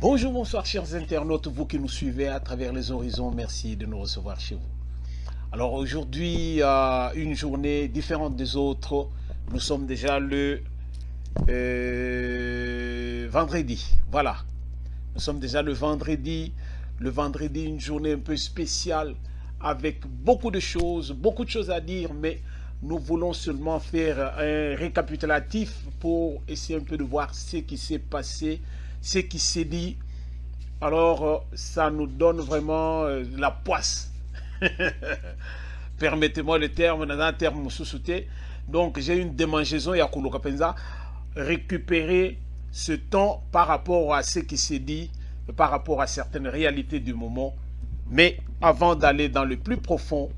Bonjour, bonsoir chers internautes, vous qui nous suivez à travers les horizons, merci de nous recevoir chez vous. Alors aujourd'hui, une journée différente des autres, nous sommes déjà le vendredi, voilà. Nous sommes déjà le vendredi, une journée un peu spéciale avec beaucoup de choses à dire, mais nous voulons seulement faire un récapitulatif pour essayer un peu de voir ce qui s'est passé, ce qui s'est dit. Alors, ça nous donne vraiment la poisse. Permettez-moi le terme, dans un terme sous-souté. Donc, j'ai une démangeaison et à Kouloukapenza, récupérer ce temps par rapport à ce qui s'est dit, par rapport à certaines réalités du moment. Mais avant d'aller dans le plus profond,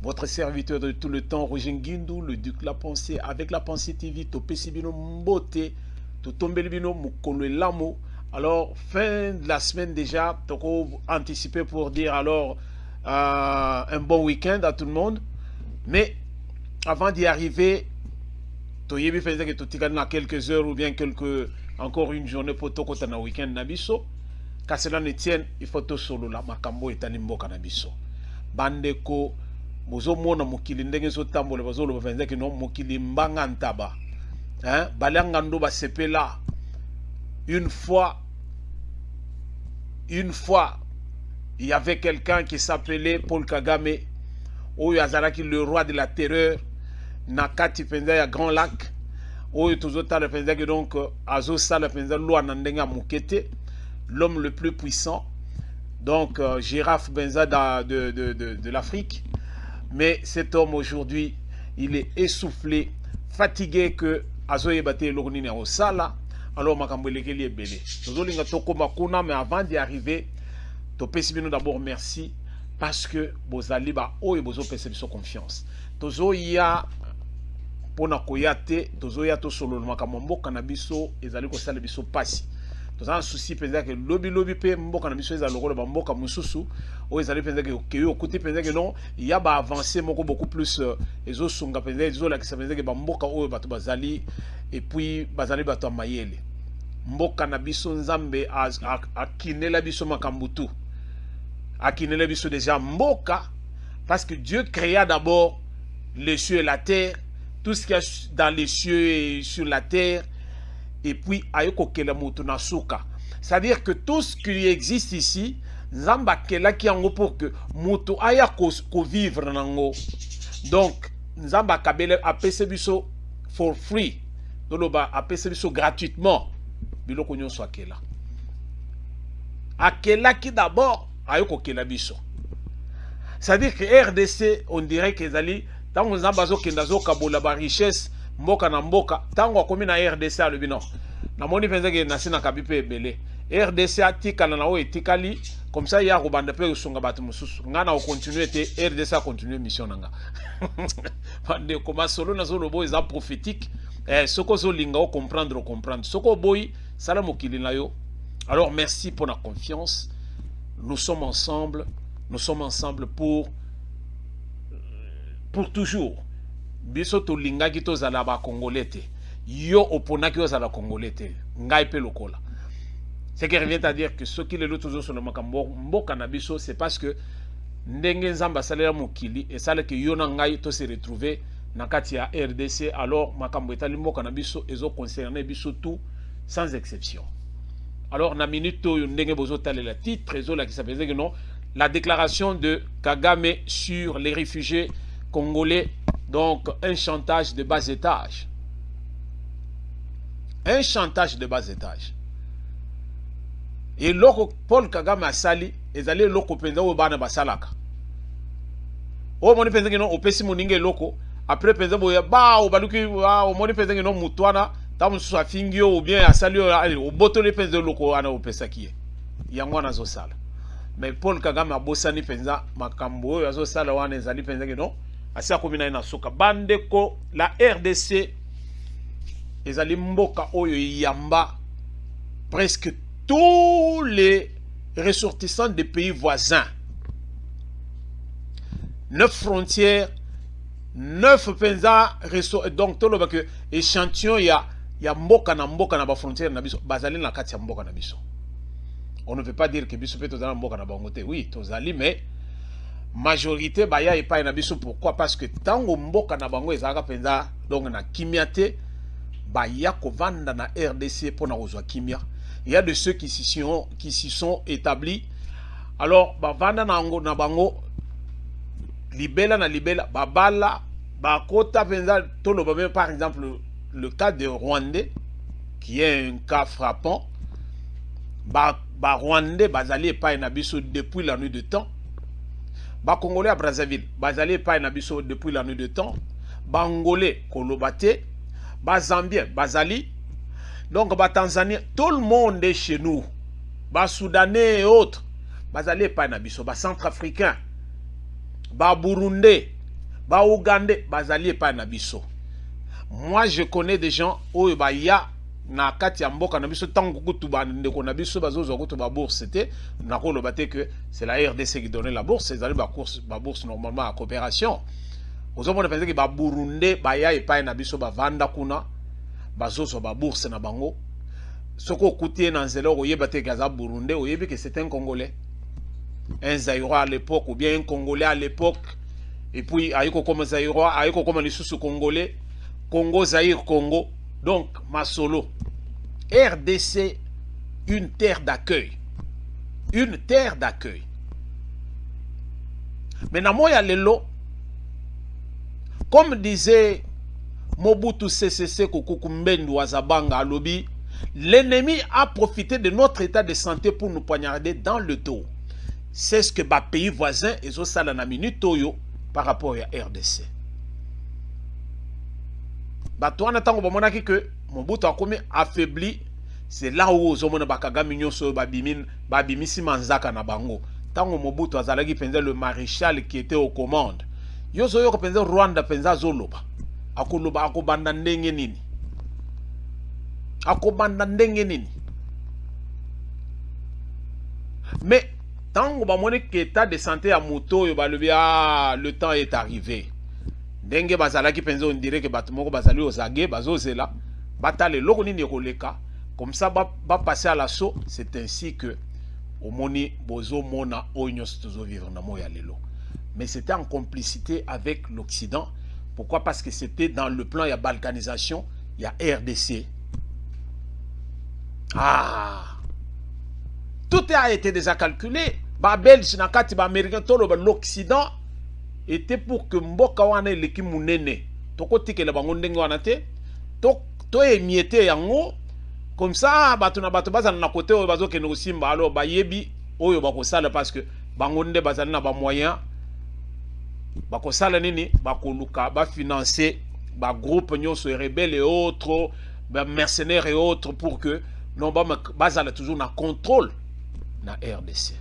votre serviteur de tout le temps, Roger Nguindou, le Duc La Pensée, avec La Pensée TV, Topesibino Mbote, Totombelibino Mukolo Lamo. Alors, fin de la semaine déjà, Toko anticipé pour dire alors un bon week-end à tout le monde. Mais avant d'y arriver, Toyebi faisait que Totika dans quelques heures ou bien encore une journée pour Toko Tana week-end Nabiso. Car cela ne tienne, il faut tout solo là, Makambo et Tanimbo Kanabiso. Bandeko, Bozo Mona Mokili Ndenge Sotambo, le Bozo le faisait que non, Mokili Mbangantaba. Balangando ba sepela. Une fois, il y avait quelqu'un qui s'appelait Paul Kagame, où Yazaraki, le roi de la terreur, Nakati Penza à Grand Lac, où Tozota le Penza donc Azosa le Penza Loa Nandenga Mukete, l'homme le plus puissant, donc girafe Benza de l'Afrique. Mais cet homme aujourd'hui, il est essoufflé, fatigué que Azoye Bate Lognine au Sala. Alors, Makambouelekeli est belé. Tozolinga toko makuna, mais avant d'y arriver, Topesibino d'abord merci parce que Bozali ba o et Bozo percebi confiance. Tozo ya pona koyate, Tozo ya to solo makambo kanabiso ezali ko sala biso pasi. Tozo un souci penza que lobi pe mboka na biso ezali ko ba mboka mususu o ezali penza que yo côté penza que non, il y a ba avancer moko beaucoup plus ezo sunga penza ezo la ki sa penza que ba mboka o bato bazali et puis bazali bato mayele. Mboka na biso nzambe akinela biso makambutu. Akinela biso déjà mboka parce que Dieu créa d'abord les cieux et la terre, tout ce qu'il y a dans les cieux et sur la terre, et puis ayoko kela moto na suka. C'est-à-dire que tout ce qui existe ici, nzamba kela ki yango pour que moto aya ko vivre nango. Donc nzamba kabele apese biso for free. Doloba apese biso gratuitement. Biloko nyonso akela. Akela qui d'abord ayoko kela biso. C'est-à-dire que RDC, on dirait que zali tango nzambazo kendazo kabola ba richesse mboka na mboka tango akomi na RDC alobi non. Na moni penza ke nasina kabipe ebele. RDC atikala na o etikali comme ça ya ko banda pe sunga batu mususu. Ngana o continuer te RDC a continuer mission nanga. Bande koma solo na solo boy za prophétique. Soko zo linga o comprendre. Soko boy sala mokili na yo. Alors merci pour la confiance. Nous sommes ensemble pour toujours. Biso to linga ki to zala ba congolais te. Yo opona ki ozala congolais te. Ngai pe lokola. Ce qui revient à dire que ceux qui les lotos sur le makambo mboka na biso, c'est parce que ndenge nzamba salela mokili et ça que yo na ngai to se retrouver na kati ya RDC. Alors makambo etali mboka na biso ezo concerner biso tout sans exception. Alors na minute to ndenge bozo talela titre ezo la qui s'appelle que non, la déclaration de Kagame sur les réfugiés congolais, donc un chantage de bas étage. Un chantage de bas étage. Et loko Paul Kagame a sali, ezali loko penza o bana basalaka. O moni penza que non opesi moninge loko, après penza boya ba o baluki o moni penza que non mutwana tamu so fingio ou bien a sali o boto le penza loko ana opesa kiye. Yango na zo sala. Mais Paul Kagame a bosani penza makambo oyo azo sala wana ezali penza que non, asa komina na soka bandeko la RDC ezali mboka oyo yamba presque tous les ressortissants des pays voisins. 9 frontières, 9 penza, donc tout le que échantillon ya mboka na ba frontière na biso bazali na kati ya mboka na biso. On ne veut pas dire que biso pe tozala mboka na bango te. Oui, tozali, mais majorité baya epai na biso. Pourquoi? Parce que tango mboka na bango ezalaka penza donc na kimia te, baya kovanda na RDC pour na kozwa kimia. Il y a de ceux qui s'y sont établis. Alors bavanda na bango libela na libela babala bakota penza tolo ba même par exemple le cas de Rwandais qui est un cas frappant. Ba Rwandais bazali epai na biso depuis la nuit de temps. Ba Congolais à Brazzaville bazali epai na biso depuis la nuit de temps. Ba Angolais kolobate, ba Zambien bazali. Donc ba Tanzanie, tout le monde est chez nous. Ba Soudanais et autres bazali epai na biso, ba Centrafricain, ba Burundais, ba Ougandais bazali epai na biso. Moi je connais des gens oyo ba ya na kati ya mboka na biso tango kutu ba ndeko na biso bazozo kutu ba bourse, c'était na koloba te que c'est la RDC qui donnait la bourse, c'est ba bourse normalement à coopération. Ozomona penza que ba Burundais ba ya epai na biso ba vanda kuna bazozo ba bourse na bango. Soko kutie na nzela oyeba te gaza Burundais, oyebi que c'est un Congolais, un Zaïrois à l'époque ou bien un Congolais à l'époque, et puis aiko comme Zaïrois, aiko comme les sous Congolais, Congo Zaïre Congo. Donc Masolo, RDC, une terre d'accueil, une terre d'accueil. Mais na moya lelo, comme disait Mobutu CCC Kukumbendu Wazabanga Alobi, l'ennemi a profité de notre état de santé pour nous poignarder dans le dos. C'est ce que les pays voisins et au salana minute par rapport à RDC. Batouana tango bamonaki que Mobutu a comme affaibli, c'est là où Zomona Bakagami Nyoso babimisi manzaka na bango. Tango Mobutu azalaki penza le maréchal qui était aux commandes. Yozo yoko penza Rwanda penza zoloba. Akoloba akobanda ndenge nini? Akobanda ndenge nini? Mais tango bamoni que état de santé à moto yo balobi le temps est arrivé. Denge bazalaki penza on dirait que batumoko bazali ozage bazozela batale loko nini koleka comme ça ba passer à l'assaut. C'est ainsi que omoni bozo mona onyos tozo vivre na moya lelo. Mais c'était en complicité avec l'Occident. Pourquoi? Parce que c'était dans le plan, il y a balkanisation, il y a RDC. Ah, tout a été déjà calculé. Ba Belge nakati ba Américain tolo ba l'Occident était pour que mboka wana eleki munene. Toko tikela bango ndenge wana te. To émietté yango comme ça batu na batu bazana na côté oyo bazo keno simba alors ba yebi oyo bakosala parce que bango nde bazana na ba moyen bakosala nini bakoluka ba financer ba groupe nyonso rebelles et autres, ba mercenaires et autres pour que non bazala toujours na contrôle na RDC.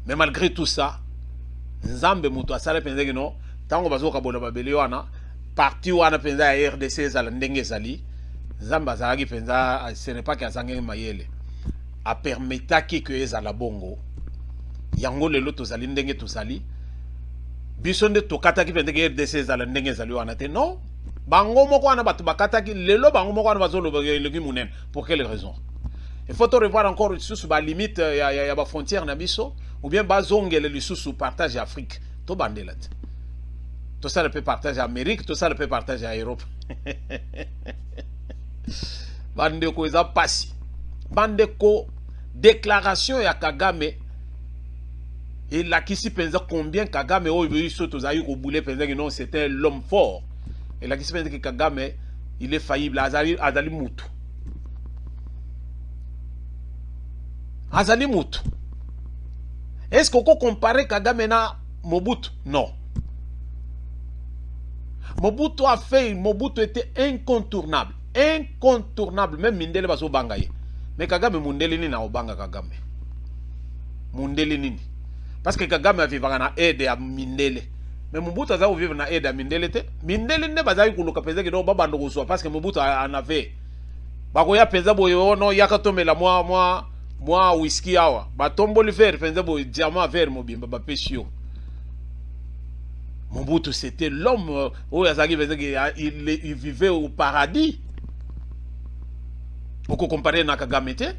Mais malgré tout ça, Nzambe mutu asala penza que non tango bazoka bola babeli wana parti wana penza ya RDC zala ndenge zali Nzambe azalaki penza ce n'est pas qu'azange mayele a permetaki que ezala bongo yango lelo tozali ndenge tozali biso nde tokataki pendeke RDC zala ndenge zali wana te non bango moko wana batu bakataki lelo bango moko wana bazoloba eleki munene. Pour quelle raison? Il faut revoir encore sous ba limite ya ba frontière na biso ou bien bazongele li sous partage Afrique to bandela te tout ça le peut partager Amérique, tout ça le peut partager à Europe. Bandeko eza pasi bandeko déclaration ya Kagame. Et là, qui s'y pense combien Kagame oyo biso tozayi ko boule pense que non c'était l'homme fort. Et là qui s'y pense que Kagame il est faillible, azali mutu. Azali mutu. Est-ce qu'on peut comparer Kagame na Mobutu? Non. Mobutu a fait, Mobutu était incontournable. Incontournable. Même Mindele baso bangaye. Mais Kagame Mundele ni na obanga Kagame. Mundele nini. Parce que Kagame a vivre na aide à Mindele. Mais Mobutu a vivre na aide à Mindele te. Mindele ne bazayi kuluka peza ke do babando kuswa parce que Mobutu en avait. Bakoya peza boyo no yakatomela moi whisky awa. Batomboli faire peza boyo diamant vert mobimba ba pesio. Mobutu c'était l'homme il vivait au paradis. Oko comparer na Kagame te.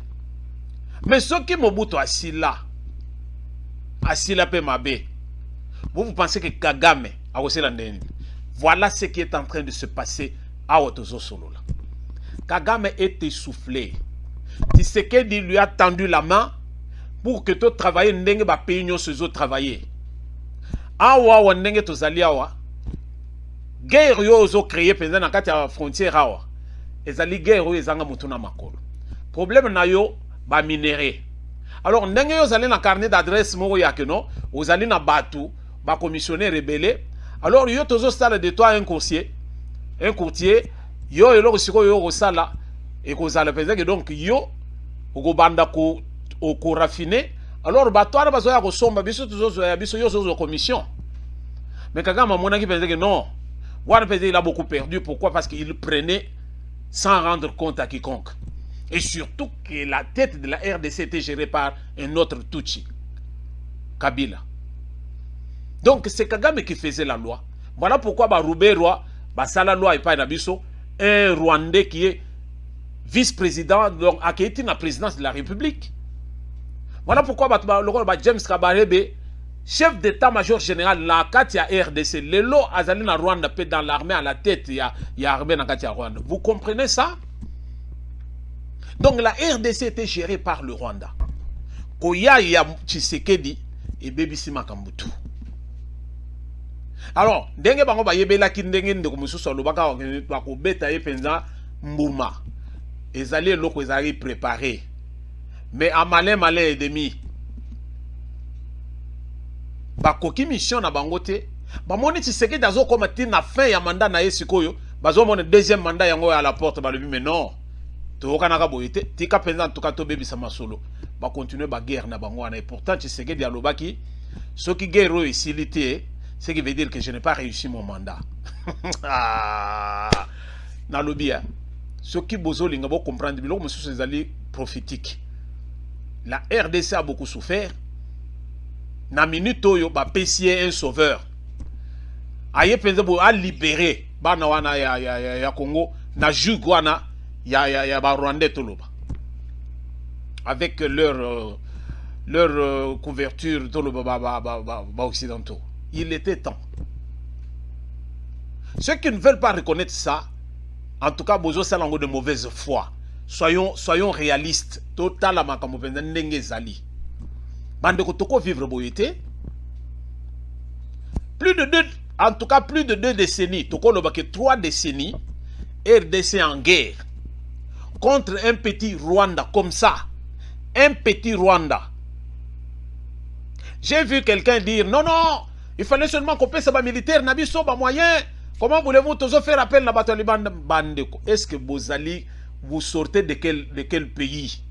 Mais ceux qui Mobutu asila pe mabe. Vous pensez que Kagame a aussi la ndeni. Voilà ce qui est en train de se passer à Otozo Solo. Kagame est essoufflé. Tshisekedi lui a tendu la main pour que tu travailles ndenge ba pays nyo se zo travailler. Awa wa ndenge tozali awa. Guerre yo zo créer pendant na kati ya frontière awa. Ezali guerre yo ezanga mutuna makolo. Problème na yo ba minéré. Alors ndenge yo zali na carnet d'adresse moko ya keno, ozali na batu ba commissionnaire rebelle. Alors yo tozo sala de toi un courtier. Un courtier yo eloko siko yo ko sala et ko sala penza que donc yo ko banda ko raffiner. Alors bato ana bazo ya ko somba biso tozo ya biso yo zo commission. Mais Kagame mona ki penza que non. Wana penza il a beaucoup perdu. Pourquoi? Parce qu'il prenait sans rendre compte à quiconque. Et surtout que la tête de la RDC était gérée par un autre Tutsi, Kabila. Donc c'est Kagame qui faisait la loi. Voilà pourquoi Roubé Roi, la loi et pas Nabiso, un Rwandais qui est vice-président, donc qui est la présidence de la République. Voilà pourquoi James Kabarebe, chef d'état-major général, la Katia RDC, le lot Azali na Rwanda, dans l'armée à la tête, il y a l'armée dans Katia Rwanda. Vous comprenez ça? Donc la RDC était gérée par le Rwanda. Koya ya Tshisekedi et Bebisi Makambutu. Alors, ndenge bango ba yebela ki ndenge ndeko mususu lobaka ba ko beta ye penza mbuma. Ezali loko ezali préparé. Mais à malin et demi. Ba koki mission na bango te. Ba moni Tshisekedi azo koma tina fin ya mandat na yesikoyo, bazo mona deuxième mandat yango à la porte ba lebi mais non. Tokanaka boyete, tika penza en tout cas to bebisa masolo. Ba continuer ba guerre na bango na et pourtant Tshisekedi alobaki ce qui guerre ici l'été. Ce qui veut dire que je n'ai pas réussi mon mandat. Na lobby, ce qui bozo linga bo comprendre biloko mususu ezali prophétique. La RDC a beaucoup souffert. Na minute oyo ba pesier un sauveur. Aye penza bo a libérer bana wana ya Congo na juge wana ya ba Rwandais toloba. Avec leur couverture toloba ba occidentaux. Il était temps. Ceux qui ne veulent pas reconnaître ça, en tout cas, bozo salango de mauvaise foi. Soyons réalistes. Total amakambo penza ndenge zali. Bande ko toko vivre boyete. Plus de 2 décennies, toko loba que 3 décennies, RDC en guerre contre un petit Rwanda comme ça. Un petit Rwanda. J'ai vu quelqu'un dire non, il fallait seulement qu'on paie ça militaire, nabiso ba moyen. Comment voulez-vous tous faire appel à Bataliban Bandeko? Est-ce que Bozali, vous sortez de quel pays?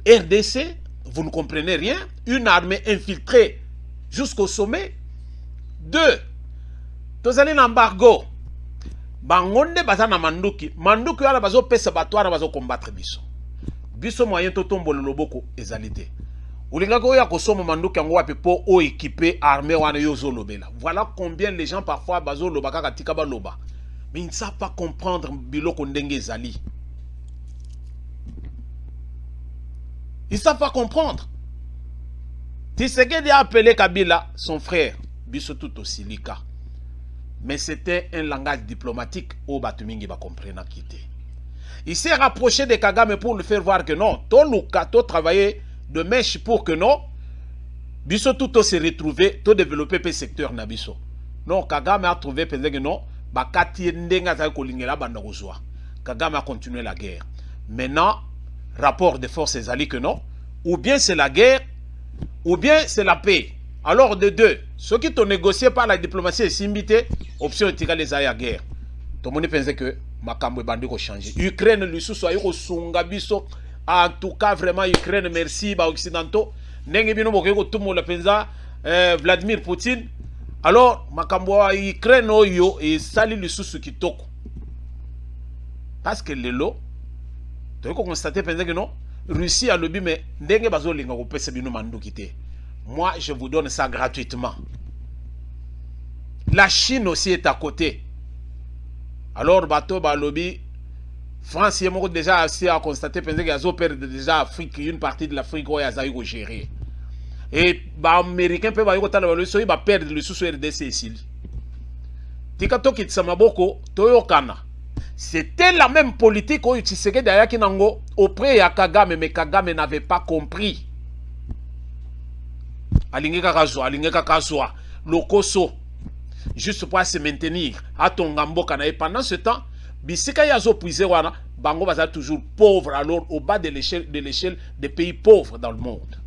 RDC, vous ne comprenez rien. Une armée infiltrée jusqu'au sommet. 2. Tozali n'embargo. Bangonde bazana manduki. Manduki yala bazo pesa batouana bazo combattre biso. Biso moyen to tombolo loboko ezalité. Voilà combien les gens parfois bazo loba kaka tika ba loba. Mais ils ne savent pas comprendre biloko ndenge zali. Ils ne savent pas comprendre. Tshisekedi a appelé Kabila son frère, biso tout aussi lika. Mais c'était un langage diplomatique au batumingi ba comprendre kité. Il s'est rapproché de Kagame pour lui faire voir que non, to luka to travailler de mèche pour que non, biso tout se retrouver, tout développer le secteur na biso. Non, Kagame a trouvé peut-être que non, bakati ndenga za ko lingela banda kozwa. Kagame a continué la guerre. Maintenant, rapport de force ezali que non, ou bien c'est la guerre, ou bien c'est la paix. Alors de deux, ceux qui t'ont négocié par la diplomatie et simbité, option est égale à la guerre. Tout le monde pense que makambo bandi ko changer. Ukraine lui sous ayo sunga biso. En tout cas, vraiment, Ukraine, merci, bah, occidentaux. Nengebino mokeko tumo la penza, Vladimir Poutine. Alors, makambo Ukraine oyo et sali le sous kitoko. Parce que le lot, tu as constaté penza que non, Russie a lobby mais ndenge bazo linga ko pesa bino mandu kité. Moi, je vous donne ça gratuitement. La Chine aussi est à côté. Alors, bateau ba lobby France est déjà assez à constater que les autres perdent déjà Afrique, une partie de l'Afrique où ils ont géré. Et les Américains peuvent perdre le sous-RDC ici. Tikato Kitsamaboko, Toyokana. C'était la même politique où Tshisekedi Ayaki Nango auprès de Kagame, mais Kagame n'avait pas compris. Alingeka Kazwa, Lokoso, juste pour se maintenir à Tongamboka. Et pendant ce temps, Bisika Yazo Puisewana, Bango va toujours pauvre, alors au bas de l'échelle des pays pauvres dans le monde.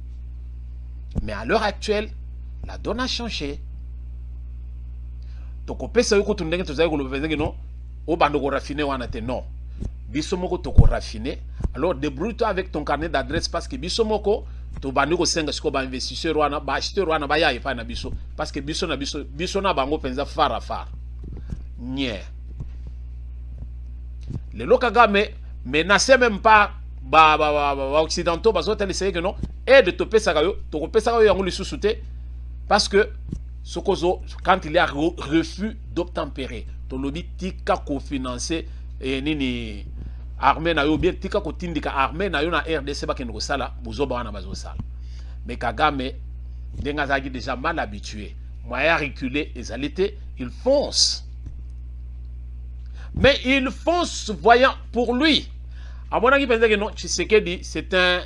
Mais à l'heure actuelle, la donne a changé. Donc, on peut se dire que non, au bando raffiné ou non. Bisomoko toko raffiné. Alors, débrouille-toi avec ton carnet d'adresse parce que Bisomoko, to bando senga siko ba investisseur wana, ba acheteur wana ba ya epa na biso parce que biso na bango penza far. Nye. Les Kagame menacent même pas occidentaux bazo tel essayer que non aide to pesa kayo to pesa kayo yango lisusuté parce que sokozo quand il y a refus d'obtempérer to lobi tika ko financer nini armée na yo bien tika ko tindika armée na yo na RDC ba kendo sala buzoba wana bazo sala mais Kagame denga zaki déjà mal habitué moyen reculer les alités il fonce. Mais il fonce voyant pour lui. À mon avis, que non, Tshisekedi, c'est un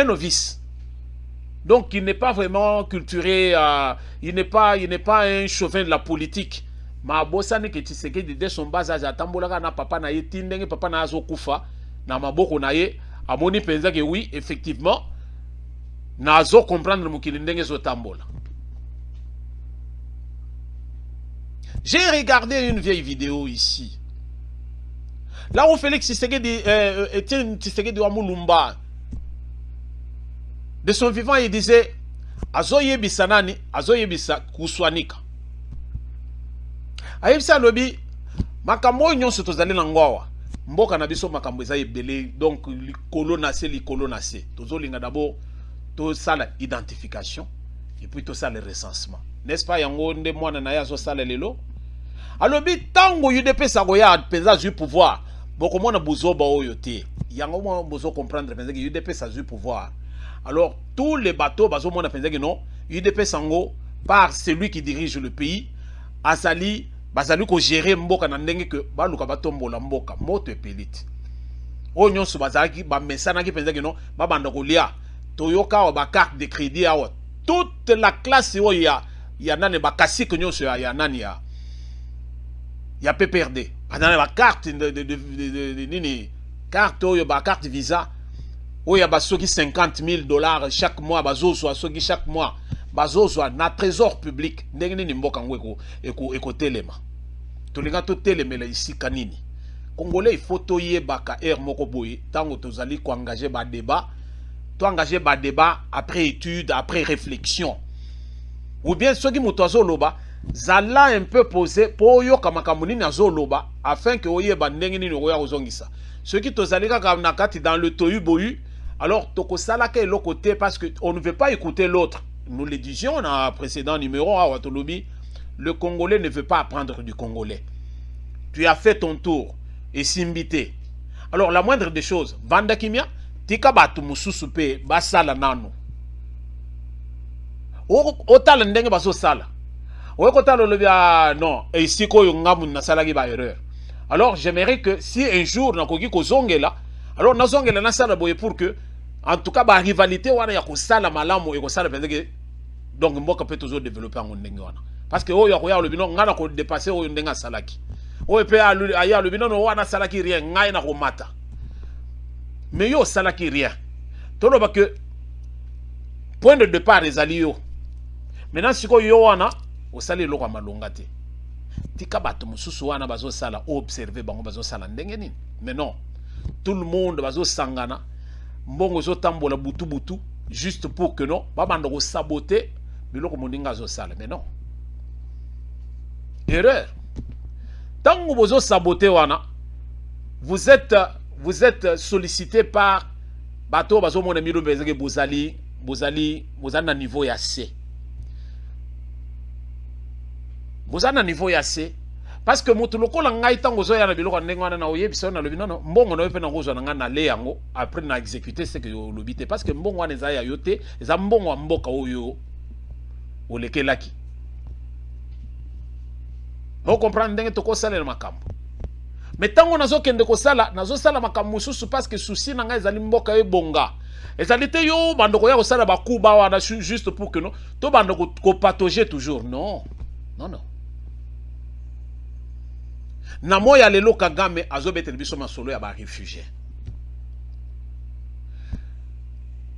novice. Donc, il n'est pas vraiment culturé, il n'est pas un chauvin de la politique. Mais Bossane que Tshisekedi, dès son bas âge, Tambola na papa na yetindenge, papa na azo kufa, na maboko na ye, à mon avis, que oui, effectivement, na azo comprendre mukilindenge zo tambola. J'ai regardé une vieille vidéo ici. Là où Félix Tshisekedi Tshisekedi wa Mulumba, de son vivant, il disait Azoye bisanani, Azoye bisa kuswanika. Aïbsa lobi, makambo nyonso tozali na ngwawa. Mboka na biso makambo eza ebele, donc likolo na se. Tozolinga d'abord to sala identification et puis to sala recensement. N'est-ce pas yango nde mwana na yazo sala lelo? Alobi tango UDP sagoya penza zu pouvoir. Boko mona buzoba oyo te. Yango mona bozo comprendre penza que UDP sa zu pouvoir. Alors tous les bateaux bazo mona penza que non, UDP sango par celui qui dirige le pays azali bazali ko gérer mboka na ndenge que baluka batombola mboka moto epelite. O nyonso bazaki ba mesana ki penza que non, ba banda ko lia. Toyoka wa ba carte de crédit awa. Toute la classe oya ya nane ba kasi ko nyonso ya nani ya. Il y a PPRD. Pendant la carte de carte ou la carte Visa, où il y a $50 000 chaque mois, chaque mois, na trésor public, n'engeni mboka ngweko eko telema. Tolinga to telema ici kanini. Congolais il faut toyer baka air moko boye, tango tozali ko engager ba débat, to engager ba débat après étude, après réflexion. Ou bien ceux qui mutozo loba zala un peu posé pour yo kamakamuni na zoloba afin que oye bandenge ni oya ozongisa ceux qui tozalika na kati dans le tohu bohu alors toko salaka le côté parce que on ne veut pas écouter l'autre. Nous le disions dans un précédent numéro à Watolobi, le Congolais ne veut pas apprendre du Congolais. Tu as fait ton tour et simbité. Alors la moindre des choses banda kimia tika batu mususu pe basala nano otala ndenge baso sala. Non, et ici, alors j'aimerais que si un jour na koki ko zongela, alors na zongela na sala boye pour que en tout cas ba rivalité wana ya ko sala malamu e ko sala pendeke donc mboka peut toujours développer en ndenge wana parce que oyo ya le bino ngana ko dépasser oyo ndenga salaki oyo pe aya le bino no wana salaki rien ngai na ko mata mais yo salaki rien tolo ba que point de départ ezali yo maintenant siko yo wana osali loko malonga te tika bato mususu wana bazo sala observer bango bazo sala ndenge nini mais non tout le monde bazo sangana mbongo zo tambola butu juste pour que non babanda ko saboter biloko mondinga zo sala mais non erreur tango bozo saboter wana vous êtes sollicité par bato bazo mona milo bezeke bozali na niveau ya C. Vous avez un niveau assez parce que moto lokola ngai tango zo ya na biloko ndenge wana na oyebisa na lobi non mbongo na pe na ngozwa na nga na le yango après na exécuter ce que lobité parce que mbongo wana eza ya yote eza mbongo wa mboka oyo olekelaki. Vous comprenez ndenge to ko sala na makambo. Mais tango nazo kende ko sala makambo mususu parce que souci na ngai ezali mboka ebonga. Ezali te yo bandoko ya ko sala ba kuba wana juste pour que non to bandoko ko patauger toujours non. Non non. Na moya lelo Kagame azobetela biso masolo ya ba réfugié.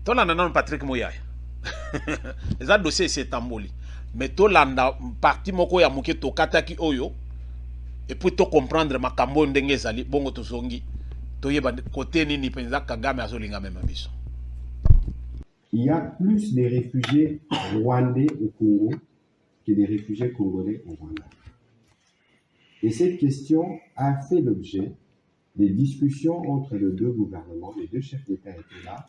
Tolanda non Patrick Moyaya. Eza dossier c'est tamboli. Mais tolanda parti moko ya moke tokataki oyo et puis to comprendre makambo ndenge ezali bongo tozongi toyeba côté nini penza Kagame azolinga même biso. Il y a plus de réfugiés rwandais au Congo que des réfugiés congolais au Rwanda. Et cette question a fait l'objet des discussions entre les deux gouvernements. Les deux chefs d'État étaient là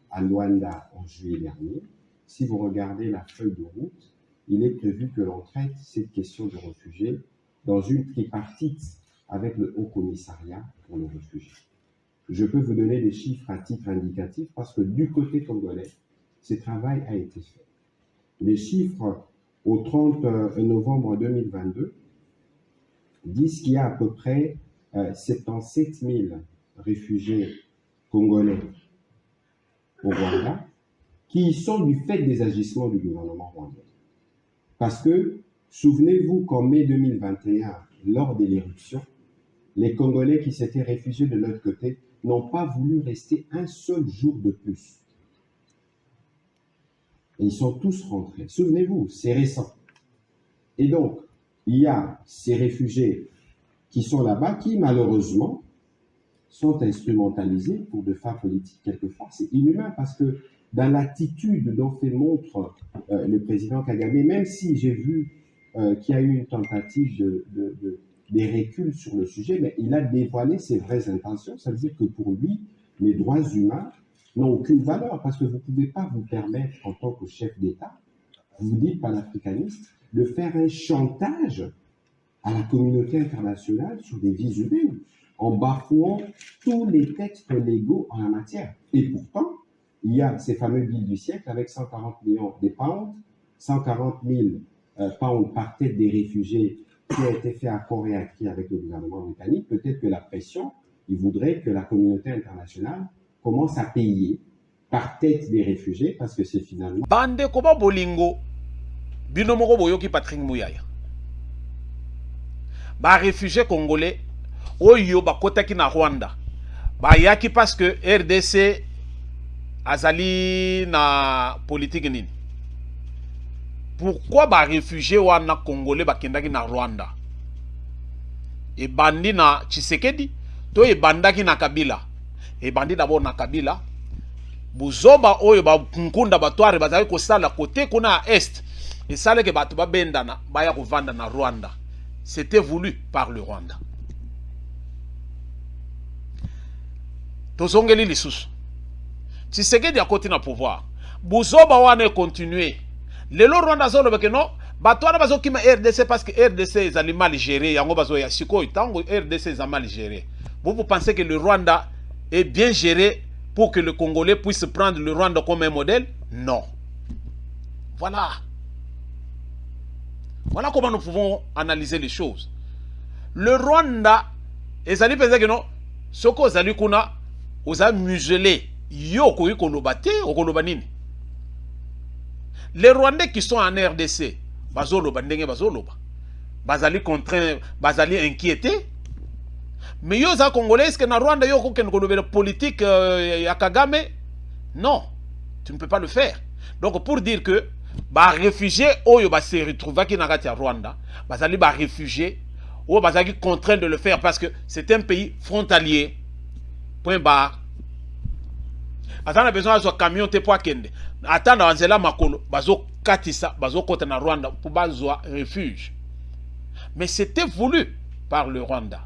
à Luanda en juillet dernier. Si vous regardez la feuille de route, il est prévu que l'on traite cette question de réfugiés dans une tripartite avec le Haut Commissariat pour les réfugiés. Je peux vous donner des chiffres à titre indicatif parce que du côté congolais, ce travail a été fait. Les chiffres au 30 novembre 2022 disent qu'il y a à peu près 77 000 réfugiés congolais au Rwanda qui sont du fait des agissements du gouvernement rwandais. Parce que, souvenez-vous qu'en mai 2021, lors de l'éruption, les Congolais qui s'étaient réfugiés de l'autre côté n'ont pas voulu rester un seul jour de plus. Et ils sont tous rentrés. Souvenez-vous, c'est récent. Et donc, il y a ces réfugiés qui sont là-bas, qui malheureusement sont instrumentalisés pour de fins politiques quelquefois. C'est inhumain parce que dans l'attitude dont fait montre le président Kagame, même si j'ai vu qu'il y a eu une tentative de recul sur le sujet, mais il a dévoilé ses vraies intentions. Ça veut dire que pour lui, les droits humains n'ont aucune valeur parce que vous ne pouvez pas vous permettre, en tant que chef d'État, vous dites panafricaniste, de faire un chantage à la communauté internationale sur des vies humaines en bafouant tous les textes légaux en la matière. Et pourtant, il y a ces fameux billes du siècle avec 140 millions de pounds, 140 000 pounds par tête des réfugiés qui a été fait à corps et à cri avec le gouvernement britannique. Peut-être que la pression, il voudrait que la communauté internationale commence à payer par tête des réfugiés parce que c'est finalement... Bande koba bolingo, binomoko boyoki Patrick Mouyaya. Ba réfugiés congolais, oyo ba kotaki na Rwanda. Ba yaki parce que RDC azali na politique nini. Pourquoi ba réfugiés wana congolais ba kendaki na Rwanda? E bandi na Tshisekedi, to e bandaki na Kabila. E bandi d'abord na Kabila. Buzoba oyo ba nkunda batware bazali ko sala côté kuna est. Et sale ke batu ba benda na ba ya kovanda na Rwanda. C'était voulu par le Rwanda. Tozongeli lisusu. Tshisekedi a côté na pouvoir. Buzoba wana continuer. Lelo Rwanda zolo beke no batwana bazo kima RDC parce que RDC est mal géré yango bazo ya siko tango RDC est mal géré. Vous pensez que le Rwanda est bien géré pour que le Congolais puisse prendre le Rwanda comme un modèle? Non. Voilà. Voilà comment nous pouvons analyser les choses. Le Rwanda ezali penza que non soko ezali kuna oza muselé yo ko koloba te okoloba nini. Les Rwandais qui sont en RDC, bazoloba ndenge bazoloba. Bazali contraint, bazali inquiété. Mais yo za Congolais, est-ce que na Rwanda yo ko ken kolobela politique ya Kagame? Non, tu ne peux pas le faire. Donc pour dire que ba réfugiés oyo ba se retrouva ki na kati ya Rwanda, bazali ba réfugiés ou bazali contraint de le faire parce que c'est un pays frontalier. Point barre. Attends, besoin de camion te po akende. Attends, anzela makolo bazo katisa bazo kota na Rwanda pour bazo refuge. Mais c'était voulu par le Rwanda.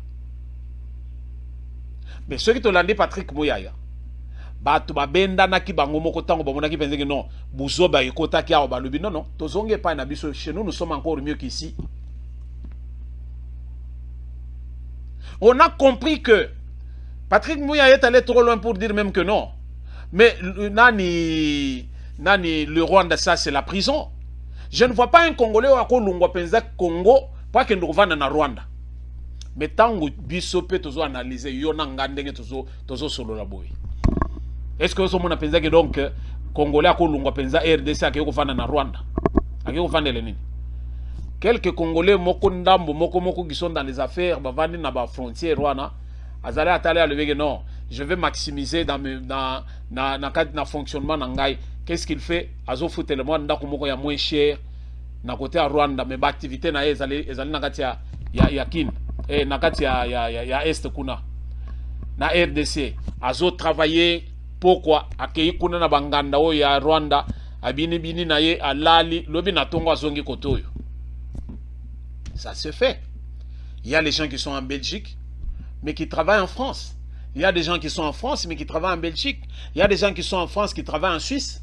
Mais ceux qui te l'ont dit Patrick Mouyaya, batu babenda naki bango moko tango bamonaki pensé non, buzoba ekota ki awa balobi non non, tozonge pa na biso chez nous nous sommes encore mieux qu'ici. On a compris que Patrick Mouya est allé trop loin pour dire même que non. Mais le Rwanda, ça c'est la prison. Je ne vois pas un Congolais qui a penza Congo pour qu'il ne na Rwanda. Mais tant que bisope tozo analyser yona ngandenge tozo solo la boy. Est-ce que vous avez pensé que donc Congolais a penza RDC a na Rwanda? A le nini? Quelques Congolais moko ndambo moko qui sont dans les affaires bavandi na ba frontière Rwanda azali atale à lever non, je vais maximiser dans na fonctionnement nangai. Qu'est-ce qu'il fait? Azo foute le monde ndako moko ya moins cher na côté à Rwanda mais ba activité na ezali na kati ya kin et na kati ya est kuna na RDC azo travailler pourquoi akei kuna na banganda o ya Rwanda abini na ye alali lobi na tongo azongi kotoyo. Ça se fait. Il y a les gens qui sont en Belgique mais qui travaillent en France. Il y a des gens qui sont en France mais qui travaillent en Belgique. Il y a des gens qui sont en France qui travaillent en Suisse.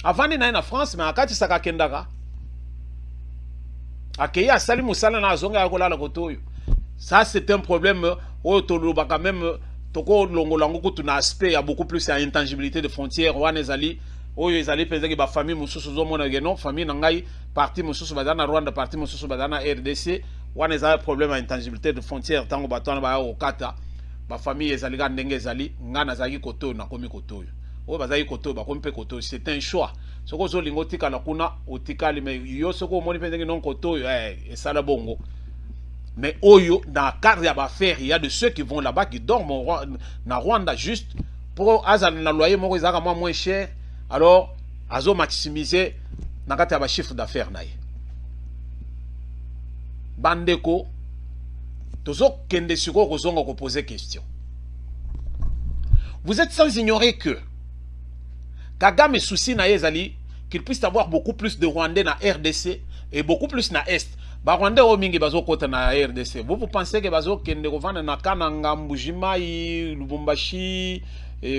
Avant de aller en France, mais akati saka kendaka. Akei asali musala na zonga ya kolala kotoyo. Ça c'est un problème au toloba quand même toko longolango kutu na aspect il y a beaucoup plus à intangibilité de frontières wana ezali oyo ezali penza ke ba famille mususu zo mona geno famille na ngai parti mususu bazana Rwanda parti mususu bazana RDC wana ezali problème à intangibilité de frontières tango batwana ba okata ba famille ezali ga ndenge ezali ngana zaki kotoyo na komi kotoyo oyo bazali kotoyo ba komi pe kotoyo c'est un choix soko zo lingo tika la kuna otikali mais yo soko moni penza ke non kotoyo esala bongo. Mais oyo, dans le cadre de l'affaire, il y a de ceux qui vont là-bas, qui dorment en Rwanda juste pour azal na loyer moins cher. Alors, azo maximiser na kati ya chiffre d'affaires na ye. Bandeko, tozo kende siko kozonga ko poser question. Vous êtes sans ignorer que Kagame souci na yezali qu'il puisse avoir beaucoup plus de Rwandais na RDC et beaucoup plus na Est. Ba Rwandais o mingi bazo kota na RDC. Vous pensez que bazo kende kovana na Kananga, Mbujimai, Lubumbashi,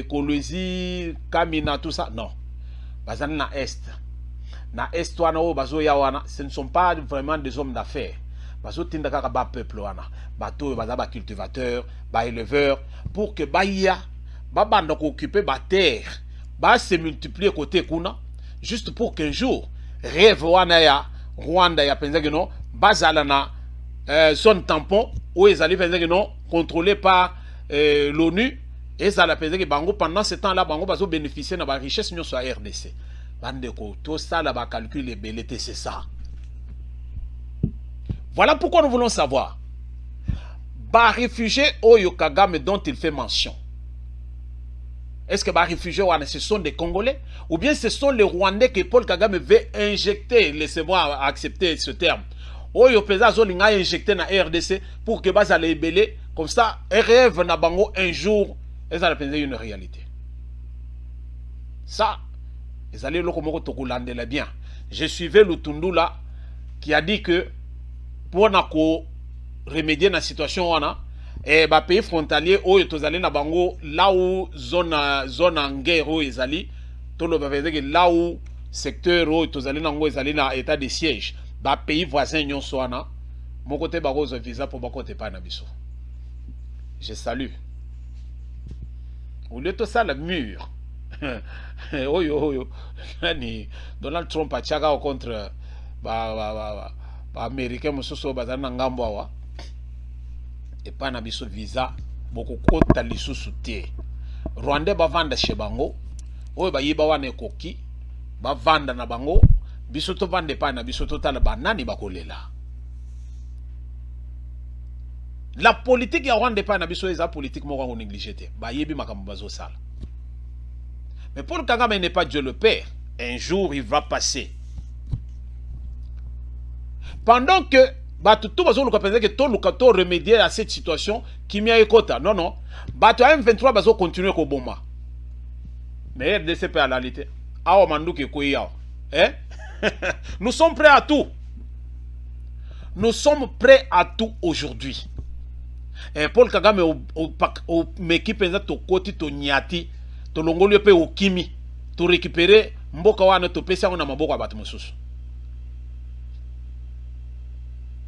Kolwezi, Kamina, tout ça? Non. Bazana na Est. Na Est wana o bazo ya wana, ce ne sont pas vraiment des hommes d'affaires. Bazo tinda kaka ba peuple wana. Bato baza ba cultivateurs, ba éleveurs pour que ba ya ba banda ko occuper ba terre, ba se multiplier côté kuna juste pour qu'un jour rêve wana ya Rwanda ya penza que non bazala na zone tampon où ils allaient penser que non contrôlé par l'ONU et ça la penser que bango pendant ce temps là bango bazo bénéficier na ba richesse nyo sur RDC bandeko tout ça là ba calcul les belleté c'est ça. Voilà pourquoi nous voulons savoir ba réfugiés Oyo Kagame dont il fait mention. Est-ce que les réfugiés, ce sont des Congolais? Ou bien ce sont les Rwandais que Paul Kagame veut injecter? Laissez-moi accepter ce terme. Oyo pesa zolinga injecter na RDC pour que bas les belé comme ça rêve na bango un jour et ça penser une réalité. Ça ils allaient lokomoko tokulandela bien. Je suivais Lutundu là qui a dit que pour nako remédier na situation wana et ba pays frontalier oyo tozali na bango là où zone en guerre oyo ezali tolo ba que là où secteur oyo tozali nango ezali na état de siège ba pays voisins nyonso wana mon côté ba rose visa pour ba côté pa na biso. Je salue ou le to ça le mur oyo nani Donald Trump a tchaka contre ba américain mososo bazali na ngambo awa et pas na biso visa boko kota lisusu te. Rwandais ba vanda chez bango oyo ba yiba wana ekoki ba vanda na bango biso to vande pa na biso to tala banani bakolela. La politique ya Rwanda pa na biso eza politique moko ngo négliger te ba yebi makambo bazo sala. Mais Paul Kagame n'est pas Dieu le Père. Un jour il va passer. Pendant que tout bazo luka penser que tout luka to remédier à cette situation qui m'y a écota. Non non. Bato M23 bazo continuer ko bomba. Mais RDC peut à la réalité. Awa manduke ko yao. Hein? Nous sommes prêts à tout. Nous sommes prêts à tout aujourd'hui. Et Paul Kagame au meki penza to koti to nyati to longolio pe o kimi to récupérer mboka wana to pesa na maboko abatu mosusu.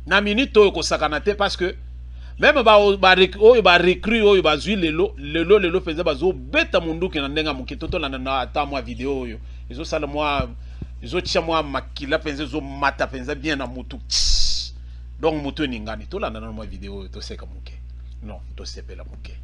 Na minute ko sakana te parce que même ba recrue oyo bazwi lelo penza bazo beta mundu ke na ndenga mukitoto na ata mwa video oyo ezo sala mwa ezo tia mwa makila penza zo mata penza bien na mutu. Donc mutu ningani to landa na mwa video oyo to seka muke non to sepela muke.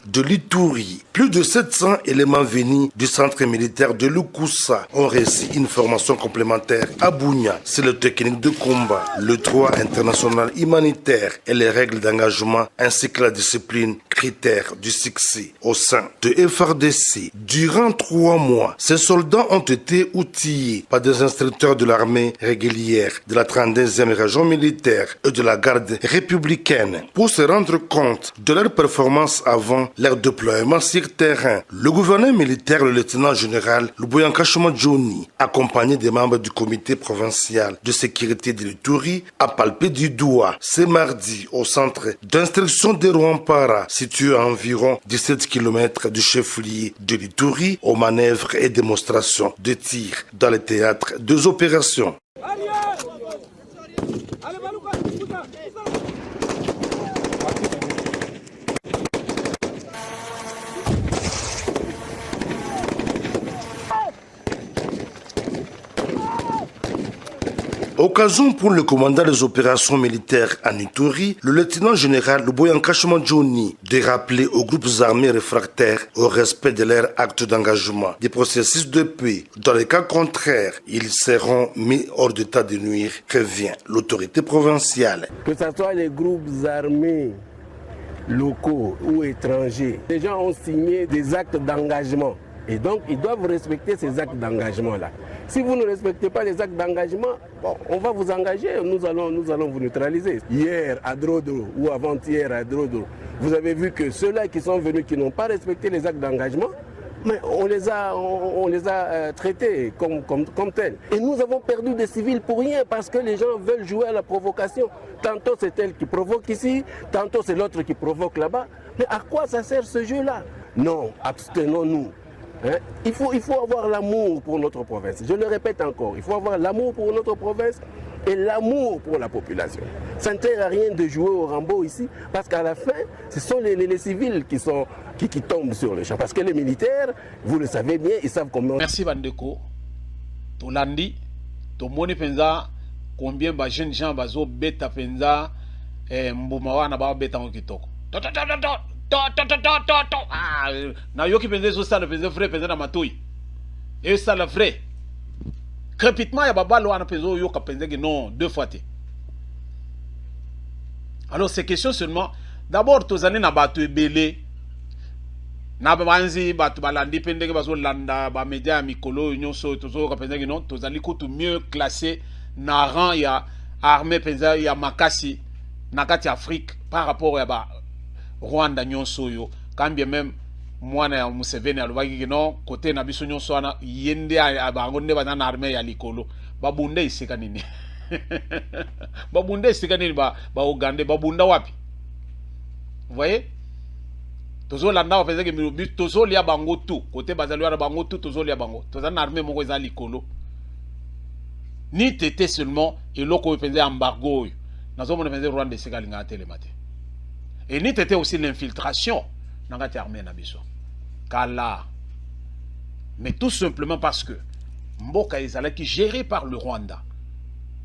De l'Ituri, plus de 700 éléments venus du centre militaire de Lukusa ont reçu une formation complémentaire à Bunia sur les techniques de combat, le droit international humanitaire et les règles d'engagement ainsi que la discipline critères du succès au sein de FARDC. Durant 3 mois, ces soldats ont été outillés par des instructeurs de l'armée régulière, de la 32e région militaire et de la garde républicaine pour se rendre compte de leur performance avant leur déploiement sur terrain. Le gouverneur militaire, le lieutenant général Luboyanka Johnny, accompagné des membres du comité provincial de sécurité de l'Ituri, a palpé du doigt ce mardi au centre d'instruction de Rwampara, situé à environ 17 km du chef-lieu de l'Ituri, aux manœuvres et démonstrations de tir dans le théâtre des opérations. Occasion pour le commandant des opérations militaires en Ituri, le lieutenant général Luboyanka Johnny, de rappeler aux groupes armés réfractaires au respect de leurs actes d'engagement des processus de paix. Dans les cas contraires, ils seront mis hors d'état de nuire, prévient l'autorité provinciale. Que ce soit les groupes armés locaux ou étrangers, les gens ont signé des actes d'engagement. Et donc, ils doivent respecter ces actes d'engagement-là. Si vous ne respectez pas les actes d'engagement, bon, on va vous engager, nous allons vous neutraliser. Hier à Drodro ou avant-hier à Drodro, vous avez vu que ceux-là qui sont venus, qui n'ont pas respecté les actes d'engagement, mais on les a traités comme tels. Et nous avons perdu des civils pour rien parce que les gens veulent jouer à la provocation. Tantôt c'est elle qui provoque ici, tantôt c'est l'autre qui provoque là-bas. Mais à quoi ça sert ce jeu-là? Non, abstenons-nous. Hein? Il faut avoir l'amour pour notre province. Je le répète encore, il faut avoir l'amour pour notre province et l'amour pour la population. Ça ne sert à rien de jouer au Rambo ici, parce qu'à la fin, ce sont les civils qui tombent sur le champ. Parce que les militaires, vous le savez bien, ils savent comment... Merci Bandeko. Tolandi, Tomoni Penza, combien de jeunes gens bazo beta Penza, Mboumawa na ba beta okitoko. Ah, na yoki penze zo sala penze vrai penze na matoi. Et ça le vrai. Crépitement ya babalo ana penzo yoka penze que non 2 fois té. Alors c'est question seulement d'abord tozali na bato ebele. Na banzi bato balandi pendeke bazo landa ba media mikolo nyonso tozo ka penze que non tozali ko tout mieux classé na rang ya armée penza ya makasi na kati Afrique par rapport ya ba Rwanda nyonso yo quand bien même mwana ya Museveni alobaki non côté na biso nyonso ana yende abango nde bana na armée ya likolo babunde isika nini babunde isika nini ba Uganda babunda wapi vous voyez tozo landa opeza ke milobi tozo lia bango tout côté bazali wana bango tout tozo lia bango toza na armée moko eza likolo ni tete seulement eloko opeza embargo oyo nazo mona penza Rwanda isika linga telemate. Et ni était aussi l'infiltration dans la armée nabiso. Kala. Mais tout simplement parce que Mboka Ezala qui géré par le Rwanda,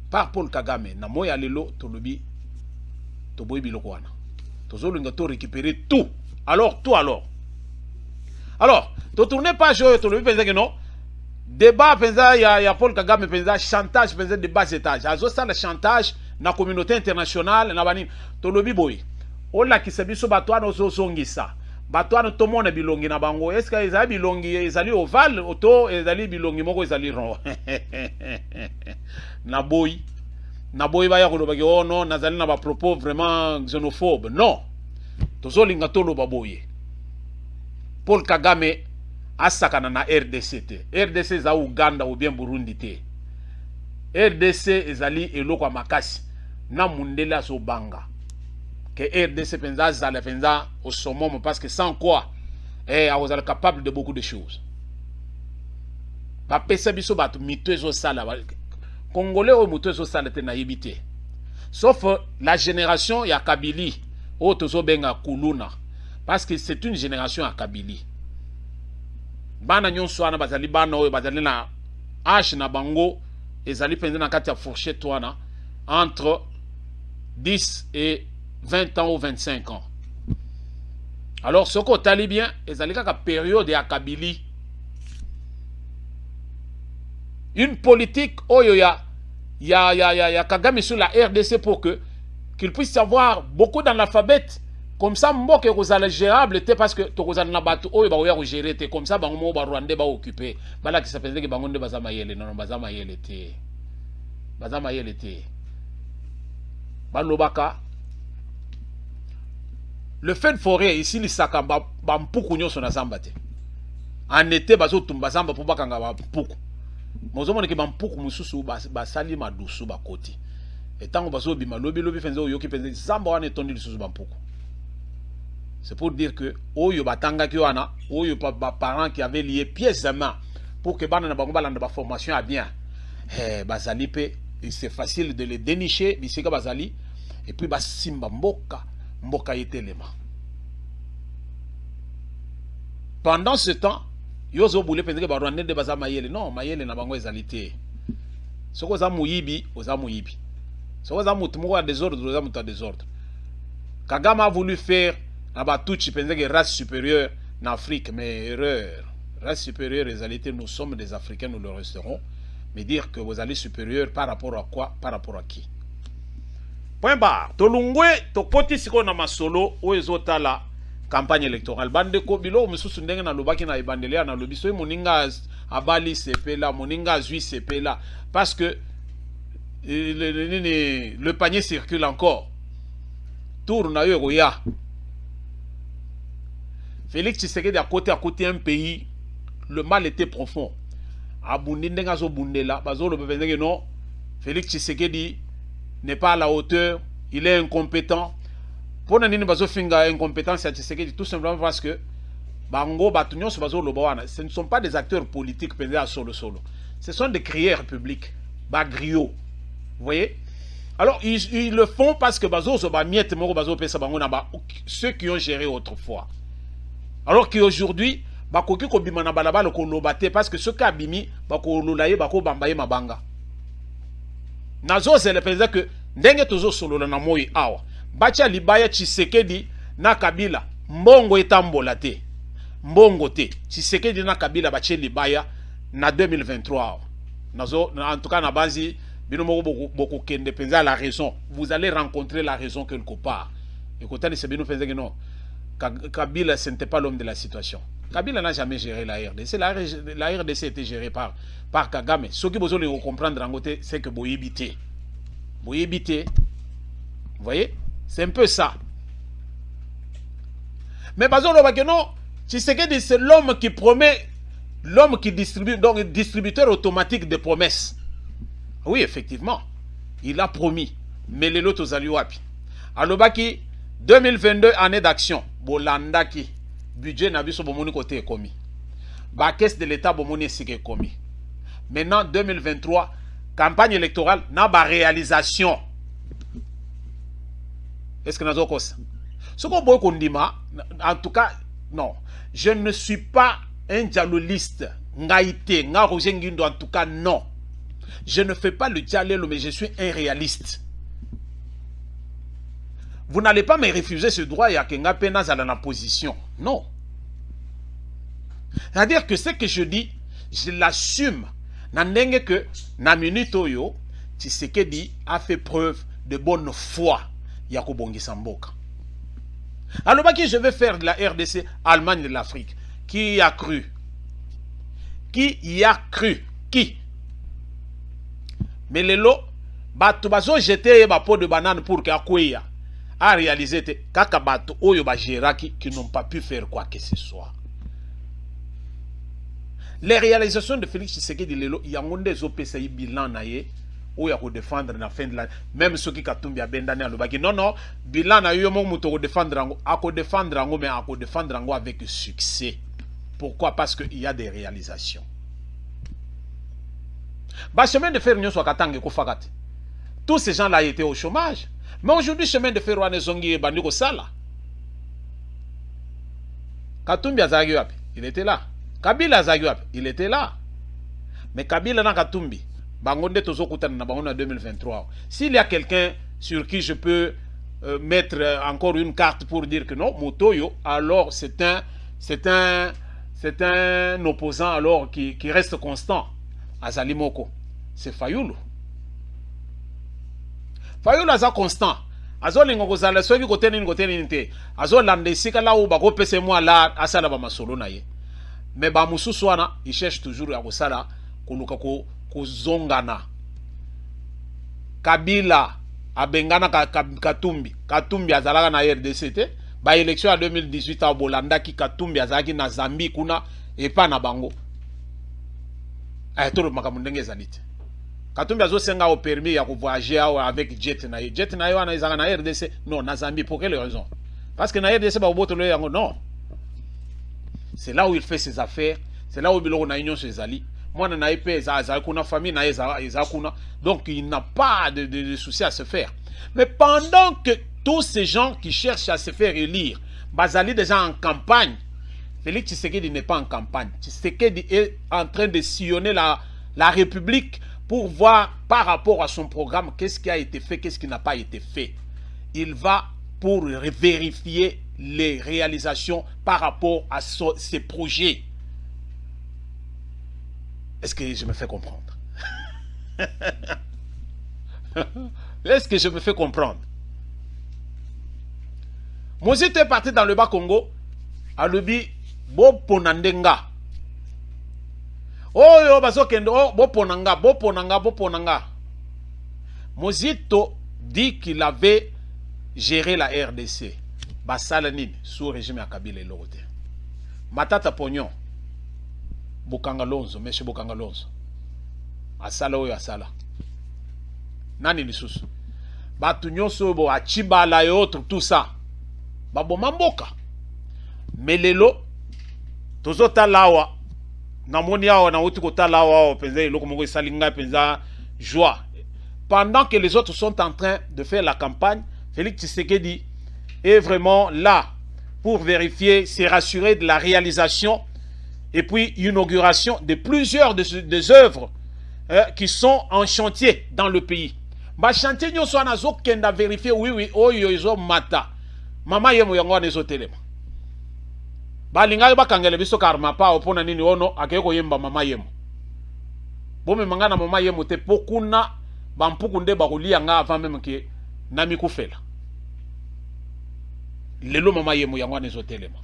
par Paul Kagame, na moya lelo tolobi toboy bilokwana. Tozolinga to récupérer tout. Alors tout alors. Alors, to tourner pas joyo tolobi penza que non. Débat penza ya Paul Kagame penza chantage penza de bas étage. Azo ça le chantage na communauté internationale na bani tolobi boy. Ola kisabiso batwana ozosongisa batwana tomona bilongi na bango est-ce que ezali bilongi ezali ovale auto ezali bilongi moko ezali rond na boy baya koloba ke oh non nazali na ba propos vraiment xénophobe non tozolinga toloba boye Paul Kagame asakana na RDC te RDC za Uganda ou bien Burundi te RDC ezali eloko makasi na mundela so banga que RDC penza zala penza au summum parce que sans quoi vous êtes capable de beaucoup de choses. Ba pesa biso batu mitezo sala Congolais au mitezo sala te na yibité. Sauf la génération ya Kabili oyo tozobenga kuluna, parce que c'est une génération à Kabylie. Bana nyonso wana bazali bana oyo bazali na âge na bango ezali penza na kati ya fourchette wana entre 10 et 20 ans ou 25 ans. Alors ce qu'on tali bien ezali kaka période ya Kabylie. Une politique oyo ya Kagame sur la RDC pour que qu'il puisse avoir beaucoup d'analphabètes. Comme ça, mboke kozala gérable, parce que tokozala na bato oyo ba oya gérer te, comme ça bango mo ba Rwandais ba occuper. Bala qui s'appelle que bango nde bazama yele, non bazama yele te. Bazama yele te. Balobaka. Le feu de forêt ici li saka ba mpuku nyoso na zamba te. En été bazo tumba zamba pour bakanga ba mpuku. Mozo mona ke ba mpuku mususu ba sali madusu ba koti. Et tant bazo bima lobi fenzo yoki penze zamba wana etondi lisusu ba mpuku. C'est pour dire que oyo batanga ki wana, oyo parents qui avaient lié pièces et mains pour que bana na bango balanda ba formation à bien. Bazali pe, c'est facile de les dénicher, bisika bazali et puis basimba mboka yetelema. Pendant ce temps, yozo boule penze ke ba Rwandais de bazama mayele, non, mayele na bango ezali te. Soko za muyibi, oza muyibi. Soko za mutu moko ya désordre, oza mutu ya désordre. Kagame a voulu faire Abatouchi pensait que race supérieure en Afrique, mais erreur. Race supérieure, les réalités, nous sommes des Africains, nous le resterons. Mais dire que vous allez supérieur par rapport à quoi? Par rapport à qui? Point barre. Tolungwe, tokoti siko na masolo, ou ezota la campagne électorale. Bande ko bilo, misusu ndenge na lobaki na ibandelea na lobiso, moninga abali sepela, moninga zui sepela. Parce que le panier circule encore. Tourne na yoya. Félix Tshisekedi à côté un pays, le mal était profond. Abundi ndenga zo bundela, bazo le bebende que non, Félix Tshisekedi n'est pas à la hauteur, il est incompétent. Pour nini bazo finga incompétence à Tshisekedi tout simplement parce que bango batunyo so bazo lobawana, ce ne sont pas des acteurs politiques pendant à solo. Ce sont des crieurs publics, bagrio. Vous voyez? Alors ils le font parce que bazo so ba miette moko bazo pesa bango na ba ceux qui ont géré autrefois. Alors qu'aujourd'hui, bakoki ko bima na balabala ko lobate parce que ce ka bimi bako lolaye bako bambaye mabanga. Nazo c'est le penza que ndenge tozo solo na moyi awa. Bacha libaya Tshisekedi na Kabila mbongo etambola te. Mbongo te. Tshisekedi na Kabila bache libaya na 2023 awa. Nazo en tout cas na base bino moko boko kende penza la raison. Vous allez rencontrer la raison quelque part. Écoutez, c'est bino penza que non. Kabila, ce n'était pas l'homme de la situation. Kabila n'a jamais géré la RDC. La RDC était gérée par Kagame. Ce qui besoin de comprendre en côté, c'est que Boyébité. Boyébité. Vous voyez? C'est un peu ça. Mais Bazo non, Tshisekedi, c'est l'homme qui promet, l'homme qui distribue, donc distributeur automatique de promesses. Oui, effectivement. Il a promis. Mais les lots aux Aliouapi. Alobaki, 2022, année d'action. Bolandaki. Budget n'a vu son bon côté commis. Ba caisse de l'État bon est commis. Maintenant, 2023, campagne électorale, n'a pas réalisation. Est-ce que nous avons ça? Ce qu'on dit, en tout cas, non. Je ne suis pas un dialoliste. Ngaïté, nga Roger Nguindo, en tout cas, non. Je ne fais pas le dialogue, mais je suis un réaliste. Vous n'allez pas me refuser ce droit et à Kenga Penaz à la position. Non. C'est-à-dire que ce que je dis, je l'assume. Nandenge que, na minute oyo, Tshisekedi a fait preuve de bonne foi. Yako Bongi Samboka. Alors, je vais faire de la RDC Allemagne de l'Afrique. Qui y a cru? Qui y a cru? Qui? Mais les lots, bato jeté ma peau de banane pour qu'Akouya a réalisé kaka bato oyo ba géraki qui n'ont pas pu faire quoi que ce soit. Les réalisations de Félix Tshisekedi lelo yangonde zo pesa yi bilan na ye oyo ko défendre na fin de l'année. Même ceux qui katumbi a bendane alobaki non bilan na yo mo muto ko défendre ngo ako défendre ngo mais ako défendre ngo avec succès. Pourquoi? Parce que il y a des réalisations. Ba chemin de fer nyo so katange ko fakati. Tous ces gens-là étaient au chômage. Mais aujourd'hui, chemin de fer wana zongi bandi ko sala. Katumbi azagi wapi? Il était là. Kabila azagi wapi? Il était là. Mais Kabila na Katumbi, bangonde tozo kutana na bango na 2023. S'il y a quelqu'un sur qui je peux mettre encore une carte pour dire que non, Motoyo, alors c'est un opposant alors qui reste constant. Azali Moko. C'est Fayoulou. Fayoulou aza constant. Azo lingo kozala soki kote nini te. Azo lande sika la ou bako pese moi la asala ba masolo na ye. Mais ba mususu wana, il cherche toujours à kosala koluka ko zongana. Kabila abengana Katumbi. Katumbi azalaka na RDC te. Ba élection à 2018 à Bolanda ki Katumbi azalaki na Zambie kuna et pas na bango. Tolo makamundenge ezalite. Katumbi azo senga au permis ya voyager avec jet na ye. Jet na ye wana ezaka na RDC. Non, na Zambie. Pour quelle raison? Parce que na RDC ba oboto le yango non. C'est là où il fait ses affaires. C'est là où il a union chez Zali. Moi, na épée, kuna famille na kuna. Donc il n'a pas de souci à se faire. Mais pendant que tous ces gens qui cherchent à se faire élire, Bazali déjà en campagne, Félix Tshisekedi n'est pas en campagne. Tshisekedi est en train de sillonner la République pour voir par rapport à son programme qu'est-ce qui a été fait, qu'est-ce qui n'a pas été fait. Il va pour vérifier les réalisations par rapport à ses projets. Est-ce que je me fais comprendre? Est-ce que je me fais comprendre? Moïse est parti dans le Bas-Congo, à l'obi, bo ponandenga. Oh yo bazo kendo, oh bo ponanga. Mozito dit qu'il avait géré la RDC. Basalanine sous régime à Kabila et l'autre. Matata Pognon. Bokanga Lonzo, monsieur Bokanga Lonzo. Asala oyo asala. Nani lisusu. Batu nyonso bo achibala et autres, tout ça. Babo mamboka. Melelo. Tozota lawa. Namoni awa na uti kota lawa penza eloko moko salinga penza joie. Pendant que les autres sont en train de faire la campagne, Félix Tshisekedi est vraiment là pour vérifier, se rassurer de la réalisation et puis inauguration de plusieurs des œuvres qui sont en chantier dans le pays. Ba chantier nyo so na zo kenda vérifier oui oyo izo mata. Mama yemo yango na zo telema. Balinga ba kangele biso karma pa opona nini ono akeko yemba mama yemo. Bome mangana mama yemo te pokuna bampuku nde bakolia nga avant même que nami kufela. Lelo mama yemo yango na zo telema.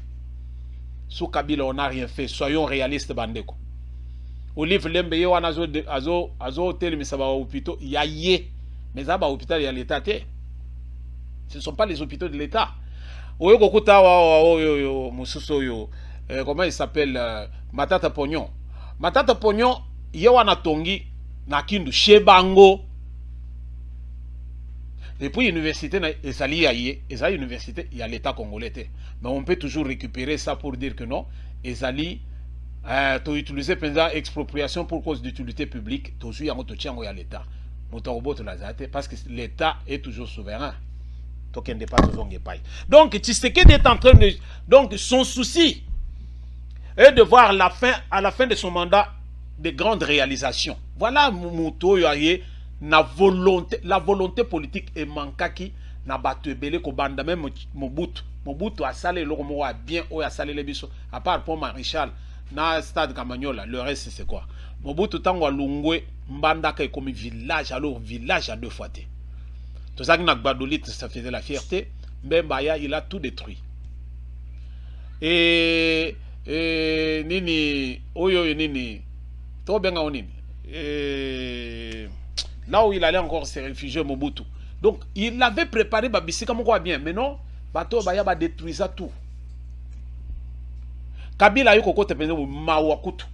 Sous Kabila on n'a rien fait, soyons réalistes bandeko. Olive Lembe ye wana azo telemisa ba hôpitaux yaye. Mais ça ba hôpital ya l'état te. Ce ne sont pas les hôpitaux de l'état. Oyo kokuta wa mususo yo comment il s'appelle Matata Pognon. Matata Pognon ye wana tongi na kindu shebango. Et puis université na ezali yaye, ezali université ya l'état congolais te. Mais on peut toujours récupérer ça pour dire que non, ezali to utiliser penza expropriation pour cause d'utilité publique, toujours yango to tiango ya l'état. Motorobot la zate parce que l'état est toujours souverain. Donc, Tshisekedi est en train de... Donc, son souci est de voir à la fin de son mandat de grandes réalisations. Voilà la volonté politique est manquée na batu ebele ko banda même Mobutu a salé le romo a bien ou a salé les biso à part pour Maréchal na stade Kamanyola le reste c'est quoi Mobutu tango a lungwe mbanda ka comme village alors village à deux fois té. Tout ça, ça faisait la fierté. Mais Mbaya, il a tout détruit. Et Nini, Oyo Nini, trop bien Nini. Là où il allait encore se réfugier, Mobutu. Donc, il avait préparé Babissi comme quoi bien. Mais non, Bato Baya va détruire tout. Kabila Yoko Kote Penzo Mawakutu.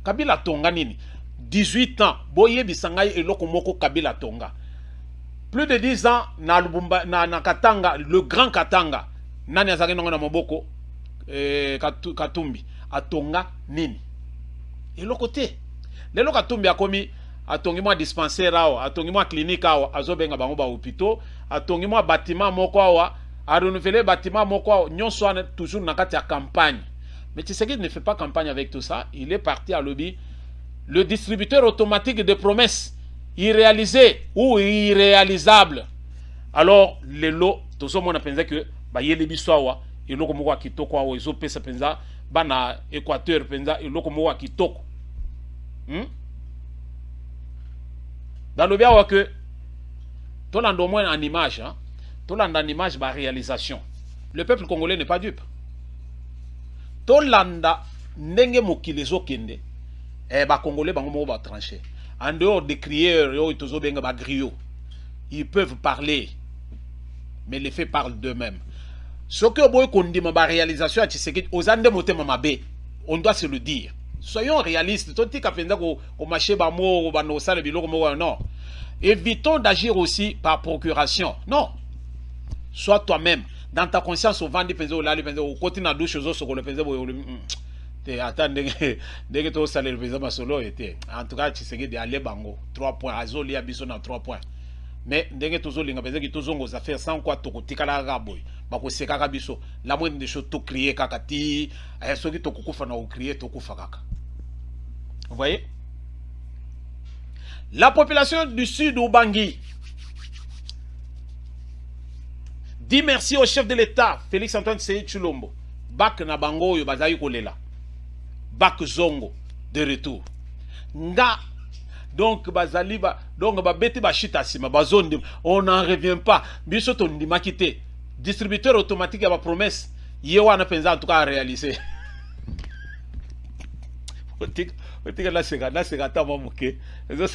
Kabila Tonga Nini. 18 ans. Boye Bisangai et Lokomoko Kabila Tonga. Plus de 10 ans, na Katanga, le grand Katanga, nani azaki nongo na moboko, Katumbi, a Tonga nini. Et l'autre côté, le Katumbi a commis atongi mwa dispensaire awa, atongi mwa clinique awa, azobenga bango ba hôpitaux, atongi mwa bâtiment moko awa, a renouveler bâtiment moko awa, nyonso wana toujours na kati ya campagne. Mais Tshisekedi ne fait pas campagne avec tout ça, il est parti à lobby. Le distributeur automatique de promesses irréalisées ou irréalisables. Alors, les lots, tout ça, on a pensé que bah yé les bisoawa, et l'eau comme moi qui toko awa, ils ont payé ça penza, bana Équateur penza, et l'eau comme moi qui toko. Dans le bien que tout l'an au moins en image, hein, tout l'an en image, bah réalisation. Le peuple congolais n'est pas dupe. Tout l'an n'enge mokilezo kende. Eh bah congolais bah on va trancher. En dehors des crieurs yo itozo benga ba griot, ils peuvent parler, mais les faits parlent d'eux-mêmes. Ce que boy kondi ma réalisation à Tshisekedi aux ande motema mabe, on doit se le dire. Soyons réalistes. Toti kapenda ko marché ba mo ba no sale biloko mo non. Évitons d'agir aussi par procuration. Non. Sois toi-même dans ta conscience au vent penzo la penzo au côté na douche zo soko le penzo te attendre dès que to sale le penzo masolo était. En tout cas Tshisekedi aller bango 3 points azoli abiso na 3 points. Mais ndenge tozo linga penzo ki tozo ngo affaire sans quoi to kotikala ga boy. Ba ko seka ka biso. La moindre des choses to crier kakati, soki to kukufa na o crier to kufa kaka. Vous voyez? La population du sud Ubangi dit merci au chef de l'État, Félix Antoine Tshisekedi Tshilombo. Bak na bango yo bazai kolela. Bak zongo de retour. Nga donc bazali ba donc ba beti ba shita sima bazondi on n'en revient pas. Biso to ndima kité. Distributeur automatique ya ba promesse yewa na penza en tout cas à réaliser. Otika la sega ta mamuke. Ezo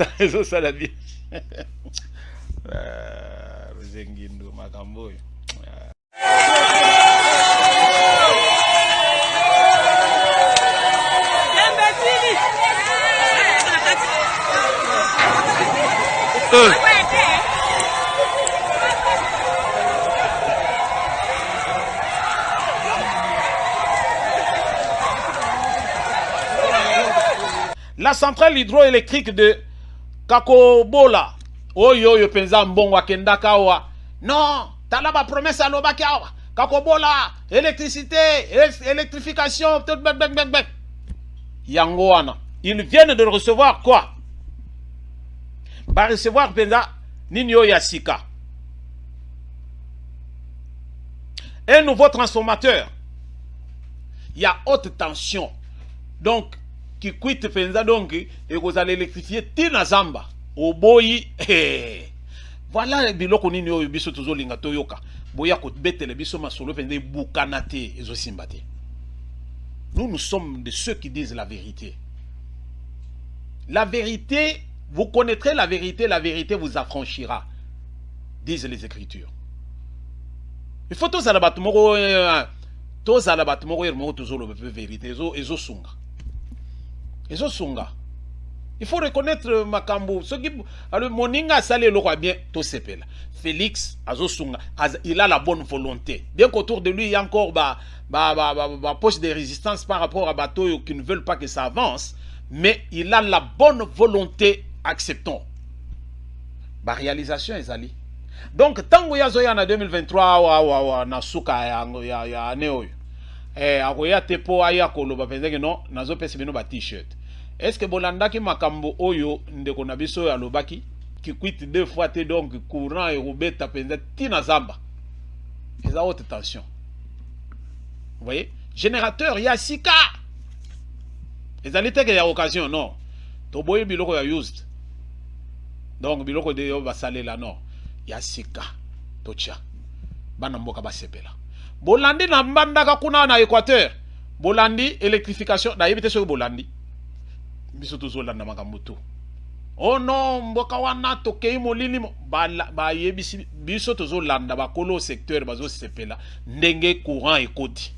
ça la vie. Rozengindo makambo. La centrale hydroélectrique de Kakobola. Oyo yo penza mbongo akenda kawa. Non, tala ba promesse à lobaki awa. Kakobola, électricité, électrification, tout bang. Yangoana. Ils viennent de recevoir quoi? Bah recevoir penza Ninyo Yasika. Un nouveau transformateur. Il y a haute tension. Donc qui quitte penza donc et vous allez électrifier tina zamba au boyi. Voilà biloko nini oyo biso tozo linga toyoka boya ko betele biso masolo penza bukanate ezo simbate. Nous sommes de ceux qui disent la vérité. La vérité, vous connaîtrez la vérité vous affranchira, disent les Écritures. Il faut tous à la batumoko toujours la vérité ezo sunga. Ezo sunga. Il faut reconnaître makambo. Ce qui alors moninga sale loko bien to sepela. Félix azosunga, il a la bonne volonté. Bien qu'autour de lui il y a encore poche de résistance par rapport à bateaux qui ne veulent pas que ça avance, mais il a la bonne volonté, acceptons. Ba réalisation ezali. Donc tango ya zoya na 2023 na suka ya aneo. Akoya tepo aya koloba penze non nazo pese bino ba t-shirt. Est-ce que bolandaki makambo oyo ndeko na biso ya lobaki qui quitte 2 fois te donc courant et robeta penza tina zamba. Et ça haute tension. Vous voyez? Générateur Yasika. Les alités qu'il y a occasion non. Toboye biloko ya used. Donc biloko de yo ba salé là non. Yasika. Tocha. Bana mboka ba sepela. Bolandi na mbandaka kuna na Équateur. Bolandi électrification na yebite so bolandi. Biso tozolanda makambo to. Oh non, mboka wana tokei molili ba yebisi biso tozolanda bakolo secteur bazo sepela ndenge courant ekoti.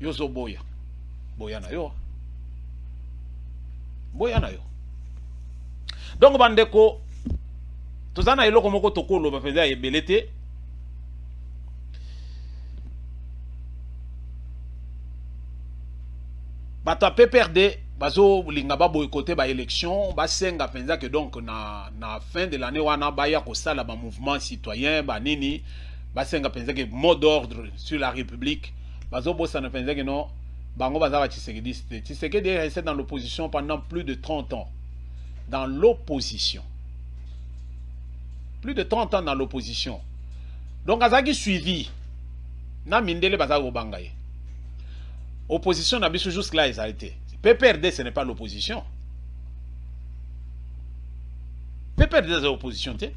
Yozo boya. Boya na yo. Boya na yo. Donc bandeko tozana eloko moko tokolo ba penza ebelete. Bato a PPRD bazo linga ba boycotter ba élection ba senga penza que donc na fin de l'année wana ba ya ko sala ba mouvement citoyen ba nini ba senga penza que mot d'ordre sur la République bazo bossa na penza que non bango baza ba Tshisekedi est resté dans l'opposition pendant plus de 30 ans dans l'opposition plus de 30 ans dans l'opposition donc azaki suivi na mindele baza ko bangaye opposition na biso jusque-là ils ont été. PPRD, ce n'est pas l'opposition. PPRD, c'est l'opposition. Ils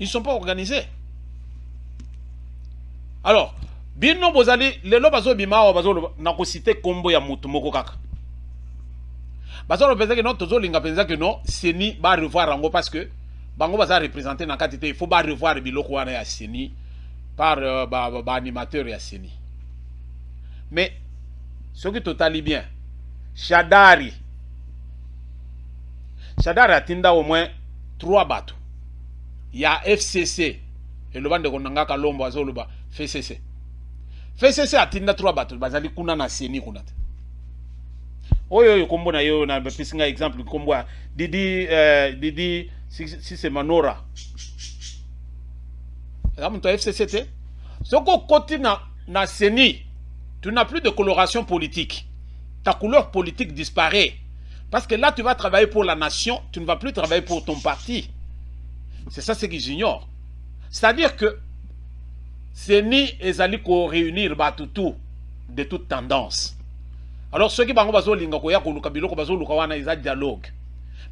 ne sont pas organisés. Alors, bino bozali, lelo bazo bimao bazo nako cité kombo ya mutu moko kaka. Bazo penser que non tozo linga penser que non, Seni ba revoir rango parce que bango baza représenter na katité, il faut ba revoir biloko wana ya Seni par ba animateur ya Seni. Mais ce qui totali bien, Shadari a tinda au moins 3 bateaux. Il y a FCC et le bande de Konanga Kalombo Azoluba FCC. FCC a tinda 3 bateaux. Bazali kuna na Seni kuna. Oyo kombo na yo na pisinga exemple kombo Didi si c'est Manora. Là mon FCC te. Soko koti na Seni. Tu n'as plus de coloration politique. Ta couleur politique disparaît. Parce que là, tu vas travailler pour la nation, tu ne vas plus travailler pour ton parti. C'est ça ce qu'ils ignorent. C'est-à-dire que Seni et Zaliko réunir Batutu de toute tendance. Alors ceux qui bango bazo linga koya ko lukabilo ko bazo lukawana isa dialogue.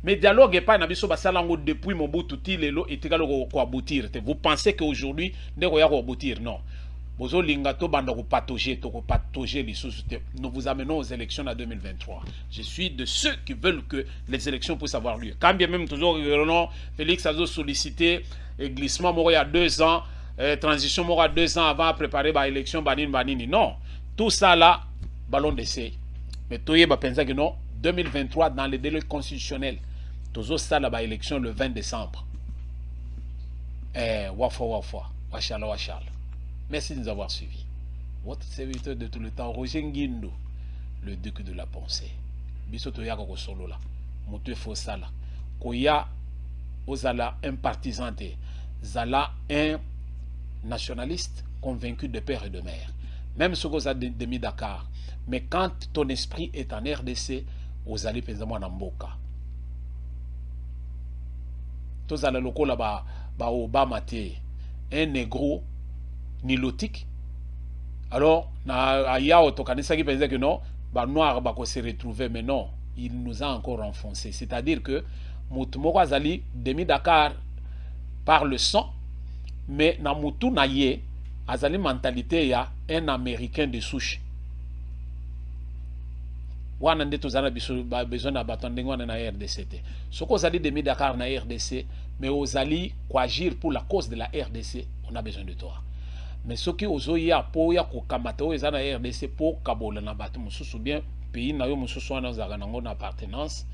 Mais dialogue est pas na biso basalango depuis Mobutu ti lelo etikalo ko aboutir. Vous pensez qu'aujourd'hui ndeko ya ko aboutir? Non. Bozo linga to banda ko patauger les sous. Nous vous amenons aux élections en 2023. Je suis de ceux qui veulent que les élections puissent avoir lieu. Quand bien même toujours Félix a sollicité glissement il y a 2 ans, transition il y a 2 ans avant préparer l'élection banini. Non, tout ça là ballon d'essai. Mais toye ba pensa que non, 2023 dans les délais constitutionnels. Toujours ça la élection le 20 décembre. Wachala. Merci de nous avoir suivis. Votre serviteur de tout le temps, Roger Nguindo, le duc de la pensée. Bisoto ya ko solo la. Moto fo sala. Koya ozala un partisan te. Zala un nationaliste convaincu de père et de mère. Même ce que vous avez demi Dakar. Mais quand ton esprit est en RDC, vous allez pesamment en Mboka. Tous allez loko là ba Obama te. Un négro nilotique. Alors, na yao tokanisa qui pensait que non, ba noir ba ko se retrouver, mais non, il nous a encore enfoncé. C'est-à-dire que Moutumoko Azali demi Dakar par le sang, mais na Moutou na ye Azali mentalité ya un Américain de souche. Wana nde tozana biso ba besoin na batande ngwana na RDC te. Soko Azali demi Dakar na RDC, mais Ozali ko agir pour la cause de la RDC, on a besoin de toi. Mais ce qui ozoya po ya ko kamata o ezana RDC po kabola na batu mususu bien pays na yo mususu wana zaka nango na appartenance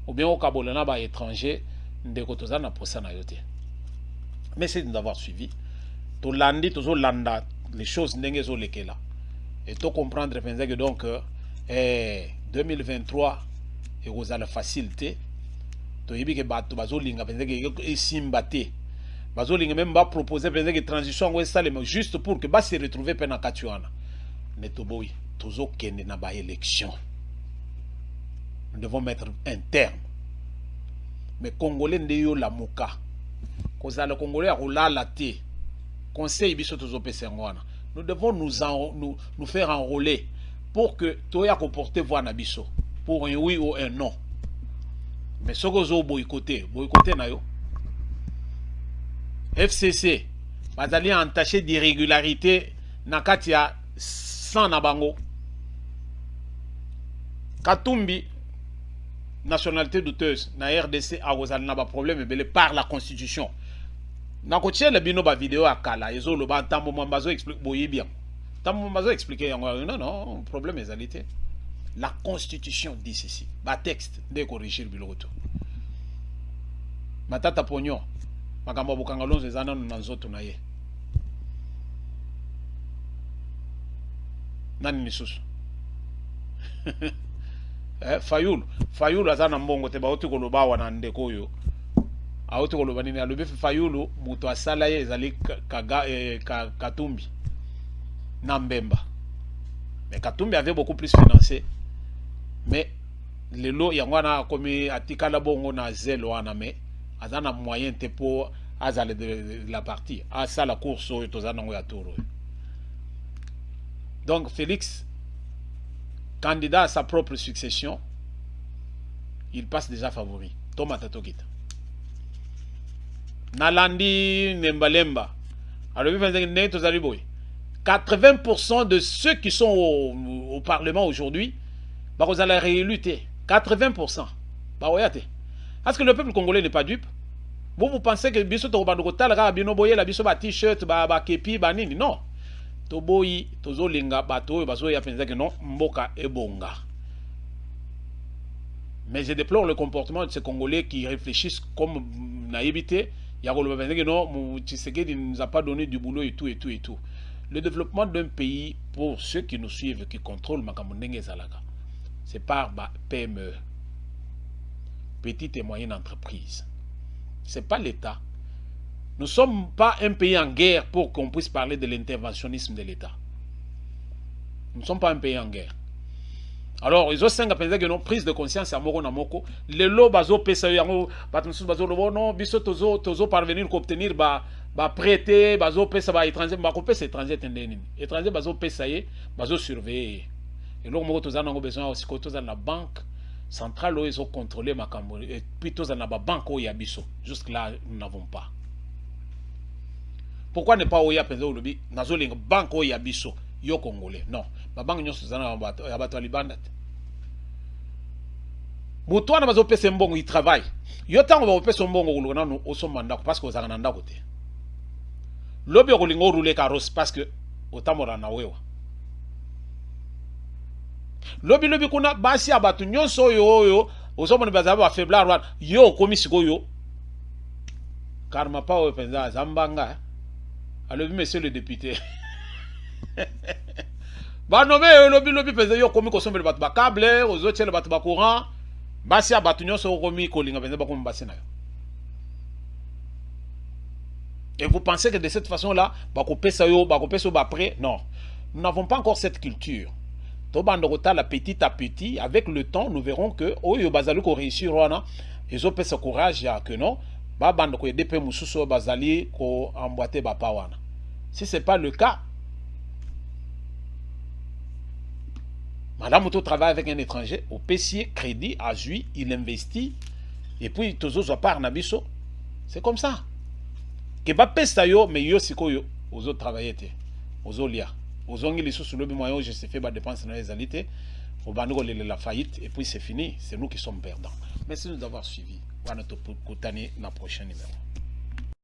ou bien au kabola na ba étranger ndeko tozana posa na yo te. Merci de nous avoir suivis. To landi tozo landa les choses ndenge zo lekela. Et to comprendre penser que donc 2023 et ozala facilité to yebi ke batu bazo linga penser que esimba te. Bazoling même va proposer que transition juste pour que se retrouver pendant Katuana. Netoboy, toujours qu'il n'a pas élection. Nous devons mettre un terme. Mais Congolais n'ayons la mouka. Cause le Congolais a roulé la thé. Conseil biso toujours pesengwana. Nous devons nous faire enrôler pour que Toya comporte voix na biso pour un oui ou un non. Mais ce que vous boycotter na yo. FCC, bazali entaché d'irrégularité na katia sans nabango. Katumbi, nationalité douteuse, na RDC a ozali na ba problème par la constitution. Na kotie le bino ba vidéo akala, ezo lo ba tambo mambazo explique boye bien. Tambo mambazo expliquer non, problème ezalité. La constitution dit ceci. Ba texte de corriger biloto. Matata pognon. Makambo bokanga lonzo ezana na nzoto na ye. Nani misusu? Fayulu azana mbongo te bauti koloba wana ndeko yo auti koloba nini alobi Fayulu muto asala ye ezali Katumbi na Mbemba. Mais Katumbi avait beaucoup plus financé. Mais le lot yangwana komi atikala bongo na zelo wana mais azana moyen te pour azale de la partie à ça la course oyo tozana ngo ya toro. Donc Félix, candidat à sa propre succession, il passe déjà favori. Thomas Tatokita. Nalandi Nembalemba. Alors, 80% de ceux qui sont au Parlement aujourd'hui, vous allez rééluter. 80%. Est-ce que le peuple congolais n'est pas dupe? Vous pensez que biso to bandokotal ra bino boye la biso ba t-shirt ba kepi ba nini? Non. Toboyi tozolinga bato bazo ya penza que non mboka ebonga. Mais je déplore le comportement de ces Congolais qui réfléchissent comme naïveté. Yagolo penza que non Tshisekedi nous a pas donné du boulot et tout et tout et tout. Le développement d'un pays pour ceux qui nous suivent qui contrôlent makamundenge zalaka. C'est par PME. Petite et moyenne entreprise. C'est pas l'État. Nous ne sommes pas un pays en guerre pour qu'on puisse parler de l'interventionnisme de l'État. Nous ne sommes pas un pays en guerre. Alors, ils ont 5 ans que non prise de conscience à Moko Namoko. Les lots bazo pesa yango batunsu bazo lobo non biso tozo parvenir obtenir ba prêter bazo pesa ba étranger ba pesa étranger tendeni. Étranger bazo pesa ye bazo surveiller. Et là moko toza nango besoin aussi que toza na banque centrale où ils ont contrôlé makambo et puis toza na ba banque au yabiso. Jusque là nous n'avons pas. Pourquoi ne pas oya penza olobi nazolinga banque au yabiso yo congolais? Non. Ma banque nyonso zana ya bato libanda. Muto na bazo pesa mbongo il travaille. Yo tango ba pesa mbongo kulona no oso mandako parce que ozanga ndako te. Lobi olingo rouler carrosse parce que otamora na wewa. Lobi kuna basi abatu nyonso yo oso mona baza ba faiblard yo komisiko yo. Karma pa o penza zambanga. Alors monsieur le député. Ba nommé lobi penza yo komi ko sombe batu ba câble ozo tshele batu ba courant. Basi abatu nyonso komi kolinga penza ba komi basi na yo. Et vous pensez que de cette façon-là, après, non. Nous n'avons pas encore cette culture. Petit à petit, avec le temps, nous verrons que Oyo Bazali ko réussir ils ont fait ce courage que non, bando ko DP mususo Bazali ko emboîter ba pawana. Si c'est pas le cas, Madame Mouto travaille avec un étranger au PC crédit à Jui, il investit et puis tozo part nabiso. C'est comme ça. Que ba pesa yo mais yo sikoyo ozo travailler te ozo lia ozo ngi lisusu lobi moyo je se fait ba dépenses na les alités au bandiko la faillite et puis c'est fini, c'est nous qui sommes perdants. Merci de nous avoir suivis. On va nous retrouver dans le prochain numéro.